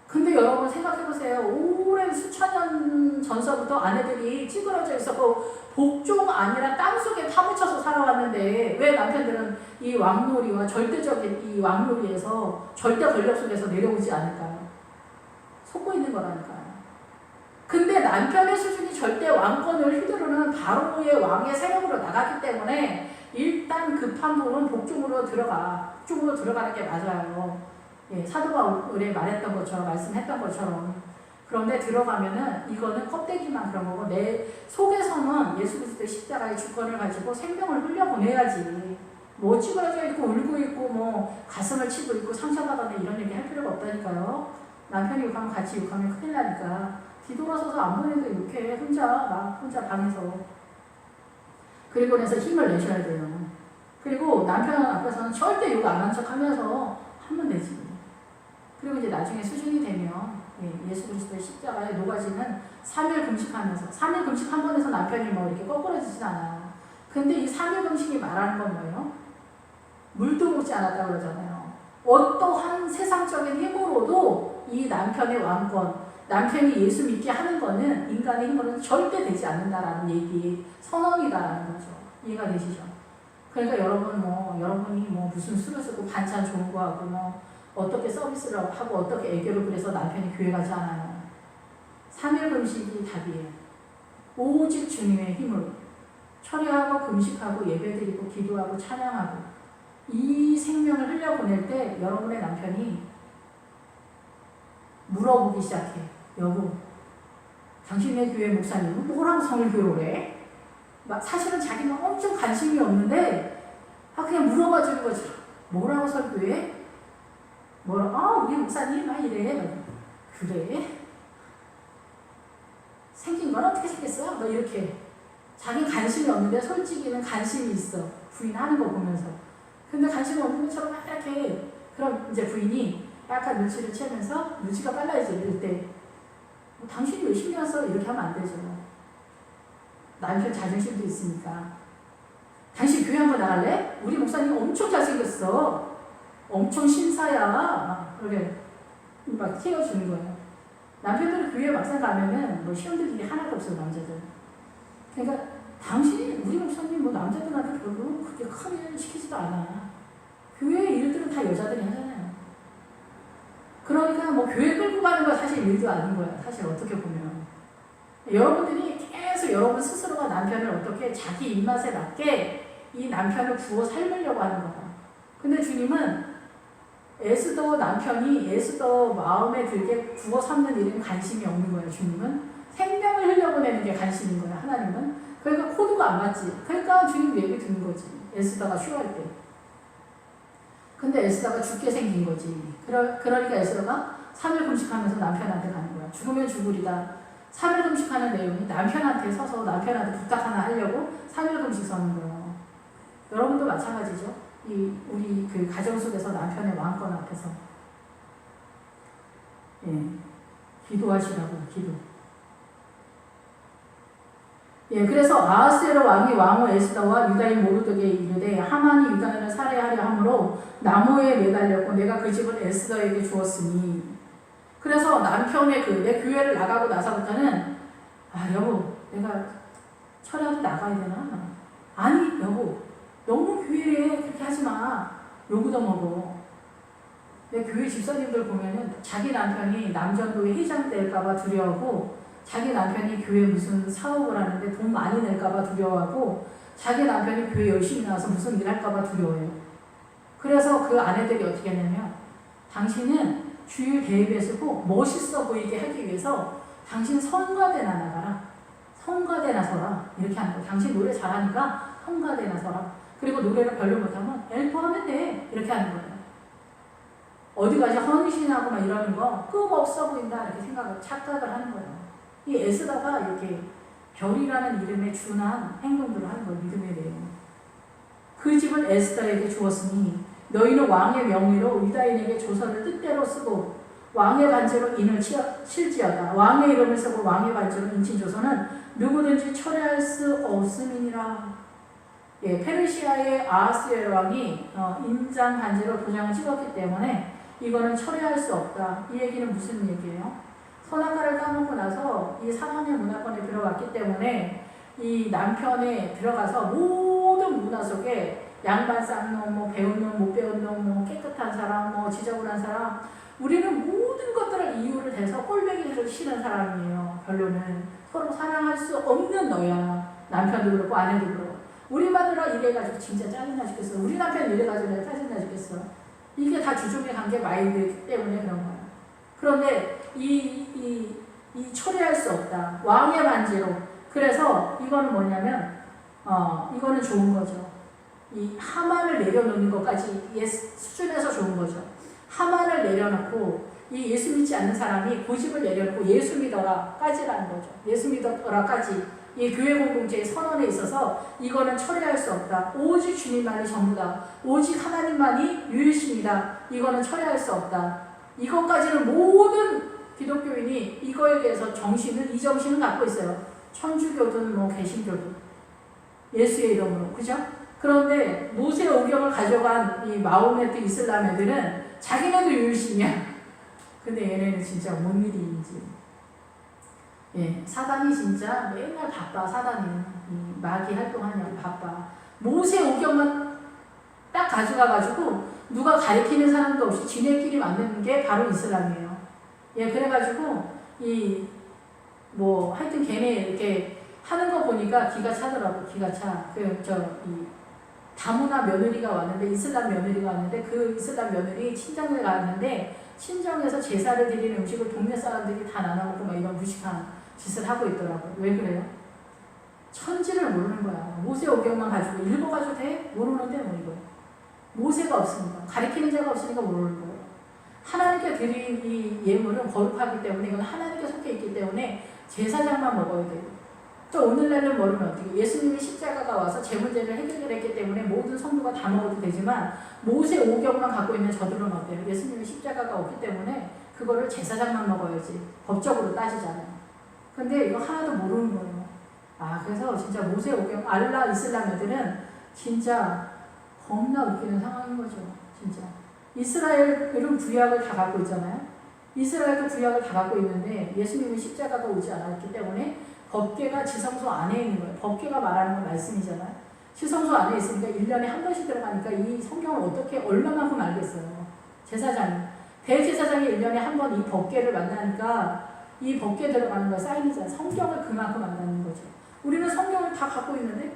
근데 여러분 생각해보세요. 오랜 수천 년 전서부터 아내들이 찌그러져 있었고 복종 아니라 땅속에 파묻혀서 살아왔는데 왜 남편들은 이 왕놀이와 절대적인 이 왕놀이에서 절대 권력 속에서 내려오지 않을까요? 속고 있는 거라니까요. 근데 남편의 수준이 절대 왕권을 휘두르는 바로의 왕의 세력으로 나갔기 때문에 일단 급한 부분은 복종으로 들어가는 게 맞아요. 예, 사도 바울이 말했던 것처럼 말씀했던 것처럼. 그런데 들어가면은 이거는 껍데기만 그런 거고 내 속에서는 예수 그리스도의 십자가의 주권을 가지고 생명을 흘려보내야지. 뭐 찌그러져 있고 울고 있고 뭐 가슴을 치고 있고 상처받았네 이런 얘기 할 필요가 없다니까요. 남편이 욕하면 같이 욕하면 큰일 나니까 뒤돌아서서 안 보내도 욕해. 혼자 방에서. 그리고 나서 힘을 내셔야 돼요. 그리고 남편 앞에서는 절대 욕 안 한 척 하면서 하면 되지. 그리고 이제 나중에 수준이 되면 예수 그리스도의 십자가에 녹아지는 3일 금식하면서 3일 금식 한 번에서 남편이 뭐 이렇게 거꾸러지진 않아요. 근데 이 3일 금식이 말하는 건 뭐예요? 물도 먹지 않았다고 그러잖아요. 어떠한 세상적인 힘으로도 이 남편의 왕권, 남편이 예수 믿게 하는 거는 인간의 힘으로는 절대 되지 않는다라는 얘기, 선언이다라는 거죠. 이해가 되시죠? 그러니까 여러분이 무슨 술을 쓰고 반찬 좋은 거 하고 어떻게 서비스를 하고 어떻게 애교를 부려서 남편이 교회 가지 않아요. 3일 금식이 답이에요. 오직 주님의 힘으로 철회하고 금식하고 예배드리고 기도하고 찬양하고 이 생명을 흘려보낼 때 여러분의 남편이 물어보기 시작해. 여보, 당신의 교회 목사님은 뭐라고 성일교회를 해? 사실은 자기는 엄청 관심이 없는데 그냥 물어봐 주는 거죠. 뭐라고 설교해? 우리 목사님 막 이래. 그래? 생긴 건 어떻게 생겼어? 이렇게. 자기 관심이 없는데 솔직히는 관심이 있어. 부인하는 거 보면서. 근데 관심이 없는 것처럼 막 이렇게. 그럼 이제 부인이 약간 눈치를 채면서 눈치가 빨라지죠. 이럴 때. 당신이 왜 신경 써? 이렇게 하면 안 되죠. 남편 자존심도 있으니까. 당신 교회 한번 나갈래? 우리 목사님 엄청 잘생겼어. 엄청 신사야. 그래. 막 튀어주는 거예요. 남편들은 교회 막상 가면은 뭐 시험 들 일이 하나도 없어요, 남자들. 그러니까 당신이 우리 목사님 뭐 남자들한테 별로 그렇게 크게 시키지도 않아. 교회 일들은 다 여자들이 하잖아요. 그러니까 뭐 교회 끌고 가는 거 사실 일도 아닌 거야. 사실 어떻게 보면. 여러분들이 계속 여러분 스스로가 남편을 어떻게 자기 입맛에 맞게 이 남편을 구워 삶으려고 하는 거야. 근데 주님은 에스더 남편이 에스더 마음에 들게 구워 삶는 일에는 관심이 없는 거예요. 주님은 생명을 흘려보내는 게 관심인 거예요. 하나님은. 그러니까 코드가 안 맞지. 그러니까 주님 얘기 듣는 거지. 에스더가 쉬어할 때. 근데 에스더가 죽게 생긴 거지. 그러니까 에스더가 3일 금식하면서 남편한테 가는 거야. 죽으면 죽으리다. 3일 금식하는 내용이 남편한테 서서 남편한테 부탁 하나 하려고 3일 금식 서는 거예요. 여러분도 마찬가지죠. 우리 그 가정 속에서 남편의 왕권 앞에서 기도하시라고 기도. 그래서 아하스웨로 왕이 왕후 에스더와 유다인 모르드게에 이르되 하만이 유다인을 살해하려 함으로 나무에 매달렸고 내가 그 집을 에스더에게 주었으니. 그래서 남편의 내 교회를 나가고 나서부터는 여보 내가 철야도 나가야 되나? 아니 여보 너무 교회에 그렇게 하지 마. 욕도 먹어. 내 교회 집사님들 보면은 자기 남편이 남전도에 회장 될까봐 두려워하고 자기 남편이 교회 무슨 사업을 하는데 돈 많이 낼까봐 두려워하고 자기 남편이 교회 열심히 나와서 무슨 일 할까봐 두려워해요. 그래서 그 아내들이 어떻게 하냐면 당신은 주일 대회에 서고 멋있어 보이게 하기 위해서 당신 성가대나 나가라. 성가대나 서라. 이렇게 하는 거야. 당신 노래 잘하니까 성가대나 서라. 그리고 노래를 별로 못하면 엘포하면 돼. 이렇게 하는 거예요. 어디 가지 헌신하고 막 이러는 거 급 없어 보인다. 이렇게 착각을 하는 거예요. 이 에스더가 이렇게 별이라는 이름에 준한 행동들을 하는 거예요. 믿음의 내용. 그 집을 에스더에게 주었으니 너희는 왕의 명의로 유다인에게 조서를 뜻대로 쓰고 왕의 반지로 인을 칠지어다. 왕의 이름을 쓰고 왕의 반지로 인친 조서는 누구든지 철회할 수 없음이니라. 페르시아의 아하스웨로 왕이 인장 반지로 도장을 찍었기 때문에 이거는 철회할 수 없다. 이 얘기는 무슨 얘기예요? 선악과를 따먹고 나서 이 사랑의 문화권에 들어갔기 때문에 이 남편에 들어가서 모든 문화 속에 양반 싼 놈, 뭐 배운 놈, 못 배운 놈, 뭐 깨끗한 사람, 뭐 지저분한 사람, 우리는 모든 것들을 이유를 대서 꼴배기를 싫은 사람이에요. 결론은 서로 사랑할 수 없는 너야. 남편도 그렇고 아내도 그렇고. 우리 마누라 이래가지고 진짜 짜증나 죽겠어. 우리 남편 이래가지고 내가 짜증나 죽겠어. 이게 다 주종의 관계 마인드 때문에 그런 거야. 그런데 이 처리할 수 없다. 왕의 반지로. 그래서 이거는 뭐냐면 이거는 좋은 거죠. 이 하만을 내려놓는 것까지 수준에서 좋은 거죠. 하만을 내려놓고 이 예수 믿지 않는 사람이 고집을 내려놓고 예수 믿어라까지라는 거죠. 예수 믿어라까지 이 교회 공동체의 선언에 있어서 이거는 처리할 수 없다. 오직 주님만이 전부다. 오직 하나님만이 유일신이다. 이거는 처리할 수 없다. 이것까지는 모든 기독교인이 이거에 대해서 이 정신을 갖고 있어요. 천주교든 뭐 개신교든 예수의 이름으로, 그죠? 그런데 모세 오경을 가져간 이 마호메트 이슬람 애들은 자기네도 유일신이야. 근데 얘네는 진짜 뭔 일인지. 사단이 진짜 맨날 바빠. 사단이 마귀 활동하냐고 바빠. 모세 오경만 딱 가져가가지고 누가 가르치는 사람도 없이 지네끼리 만드는 게 바로 이슬람이에요. 그래가지고 하여튼 걔네 이렇게 하는 거 보니까 기가 차더라고. 기가 차. 다문화 며느리가 왔는데, 이슬람 며느리가 왔는데, 그 이슬람 며느리 친정에 갔는데, 친정에서 제사를 드리는 음식을 동네 사람들이 다 나눠먹고 막 이런 무식한 짓을 하고 있더라고요. 왜 그래요? 천지를 모르는 거야. 모세 오경만 가지고 읽어가지고 돼? 모르는데 뭐 이거. 모세가 없으니까. 가르치는 자가 없으니까 모르는 거예요. 하나님께 드린 이 예물은 거룩하기 때문에, 이건 하나님께 속해 있기 때문에 제사장만 먹어야 돼요. 또 오늘날은 모르면 어떻게, 예수님이 십자가가 와서 제 문제를 해결했기 때문에 모든 성도가 다 먹어도 되지만 모세 오경만 갖고 있는 저들은 어때요? 예수님이 십자가가 없기 때문에 그거를 제사장만 먹어야지. 법적으로 따지잖아요. 근데 이거 하나도 모르는 거예요. 그래서 진짜 모세 오경, 알라 이슬람 애들은 진짜 겁나 웃기는 상황인 거죠. 진짜. 이스라엘은 구약을 다 갖고 있잖아요. 이스라엘도 구약을 다 갖고 있는데 예수님은 십자가가 오지 않았기 때문에 법궤가 지성소 안에 있는 거예요. 법궤가 말하는 건 말씀이잖아요. 지성소 안에 있으니까 1년에 한 번씩 들어가니까 이 성경을 어떻게 얼마만큼 알겠어요. 제사장이. 대제사장이 1년에 한 번 이 법궤를 만나니까 이 법궤 들어가는 거 사인이잖아요. 성경을 그만큼 만나는 거죠. 우리는 성경을 다 갖고 있는데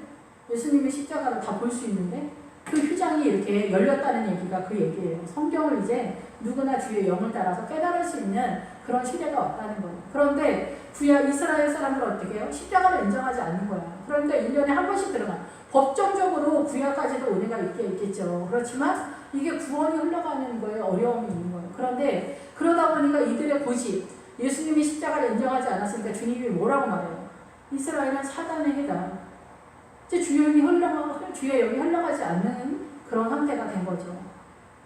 예수님의 십자가를 다 볼 수 있는데 그 휘장이 이렇게 열렸다는 얘기가 그 얘기예요. 성경을 이제 누구나 주의 영을 따라서 깨달을 수 있는 그런 시대가 왔다는 거예요. 그런데 구약 이스라엘 사람들은 어떻게 해요? 십자가를 인정하지 않는 거야. 그러니까 1년에 한 번씩 들어가. 법정적으로 구약까지도 은혜가 있겠죠. 그렇지만 이게 구원이 흘러가는 거에 어려움이 있는 거예요. 그런데 그러다 보니까 이들의 고집, 예수님이 십자가를 인정하지 않았으니까 주님이 뭐라고 말해요? 이스라엘은 사단의 해다. 이제 주의 영이 흘러가지 않는 그런 상태가 된 거죠.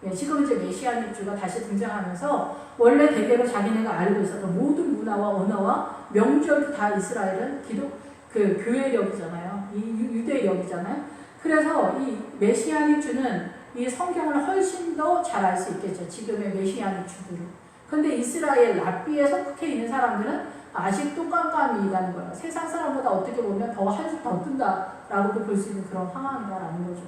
예, 지금 이제 메시아닉 주가 다시 등장하면서 원래 대대로 자기네가 알고 있었던 모든 문화와 언어와 명절도 다 이스라엘은 그 교회력이잖아요. 이 유대력이잖아요. 그래서 이 메시아닉 주는 이 성경을 훨씬 더 잘 알 수 있겠죠. 지금의 메시아닉 주들은. 근데 이스라엘 랍비에 속해 있는 사람들은 아직도 깜깜이 있다는 거예요. 세상 사람보다 어떻게 보면 한숨 더 뜬다라고도 볼 수 있는 그런 상황이다라는 거죠.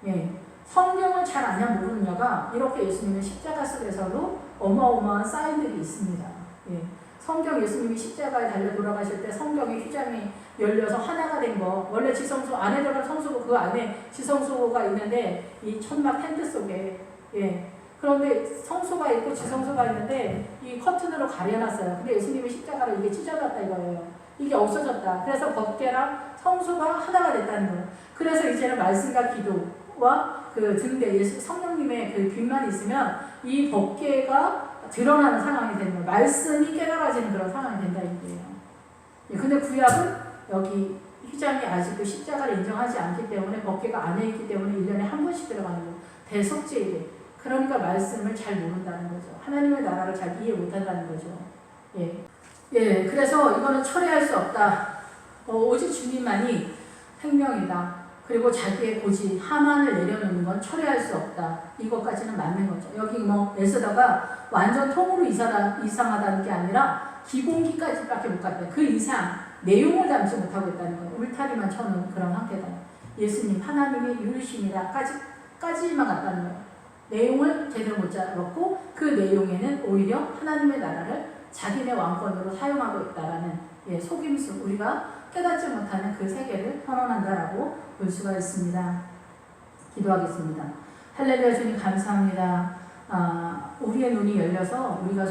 예. 성경을 잘 아냐 모르느냐가 이렇게 예수님의 십자가 속에서도 어마어마한 사인들이 있습니다. 예. 성경 예수님이 십자가에 달려 돌아가실 때 성경의 휘장이 열려서 하나가 된 거, 원래 지성소 안에 들어간 성소고 그 안에 지성소가 있는데 이 천막 텐트 속에, 예. 그런데 성소가 있고 지성소가 있는데 이 커튼으로 가려놨어요. 근데 예수님의 십자가를 이게 찢어졌다 이거예요. 이게 없어졌다. 그래서 법궤랑 성소가 하나가 됐다는 거예요. 그래서 이제는 말씀과 기도와 그 등대 예수 성령님의 그 빛만 있으면 이 법궤가 드러나는 상황이 되는 거예요. 말씀이 깨달아지는 그런 상황이 된다 이거예요. 예, 근데 구약은 여기 휘장이 아직도 십자가를 인정하지 않기 때문에 법궤가 안에 있기 때문에 1년에 한 번씩 들어가는 거예요. 대속죄일에. 그러니까 말씀을 잘 모른다는 거죠. 하나님의 나라를 잘 이해 못한다는 거죠. 예. 예, 그래서 이거는 철회할 수 없다. 오직 주님만이 생명이다. 그리고 자기의 고집, 하만을 내려놓는 건 철회할 수 없다. 이것까지는 맞는 거죠. 여기 에스더가 완전 통으로 이상하다는 게 아니라 기본기까지밖에 못 갔다. 그 이상 내용을 담지 못하고 있다는 거예요. 울타리만 쳐놓은 그런 상태다. 예수님, 하나님의 유일신이다. 까지만 갔다는 거예요. 내용을 제대로 못 잡았고 그 내용에는 오히려 하나님의 나라를 자기네 왕권으로 사용하고 있다라는 속임수, 우리가 깨닫지 못하는 그 세계를 선언한다라고 볼 수가 있습니다. 기도하겠습니다. 할렐루야. 주님 감사합니다. 우리의 눈이 열려서 우리가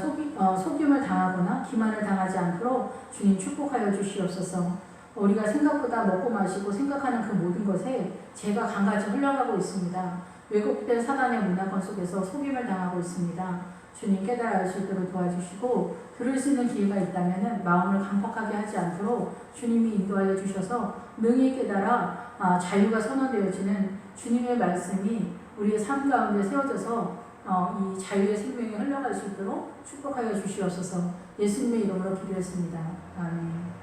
속임을 당하거나 기만을 당하지 않도록 주님 축복하여 주시옵소서. 우리가 생각보다 먹고 마시고 생각하는 그 모든 것에 죄가 강같이 흘러가고 있습니다. 왜곡된 사단의 문화권 속에서 속임을 당하고 있습니다. 주님 깨달아 알 수 있도록 도와주시고 들을 수 있는 기회가 있다면 마음을 강팍하게 하지 않도록 주님이 인도하여 주셔서 능히 깨달아 자유가 선언되어지는 주님의 말씀이 우리의 삶 가운데 세워져서 이 자유의 생명이 흘러갈 수 있도록 축복하여 주시옵소서. 예수님의 이름으로 기도했습니다. 아멘.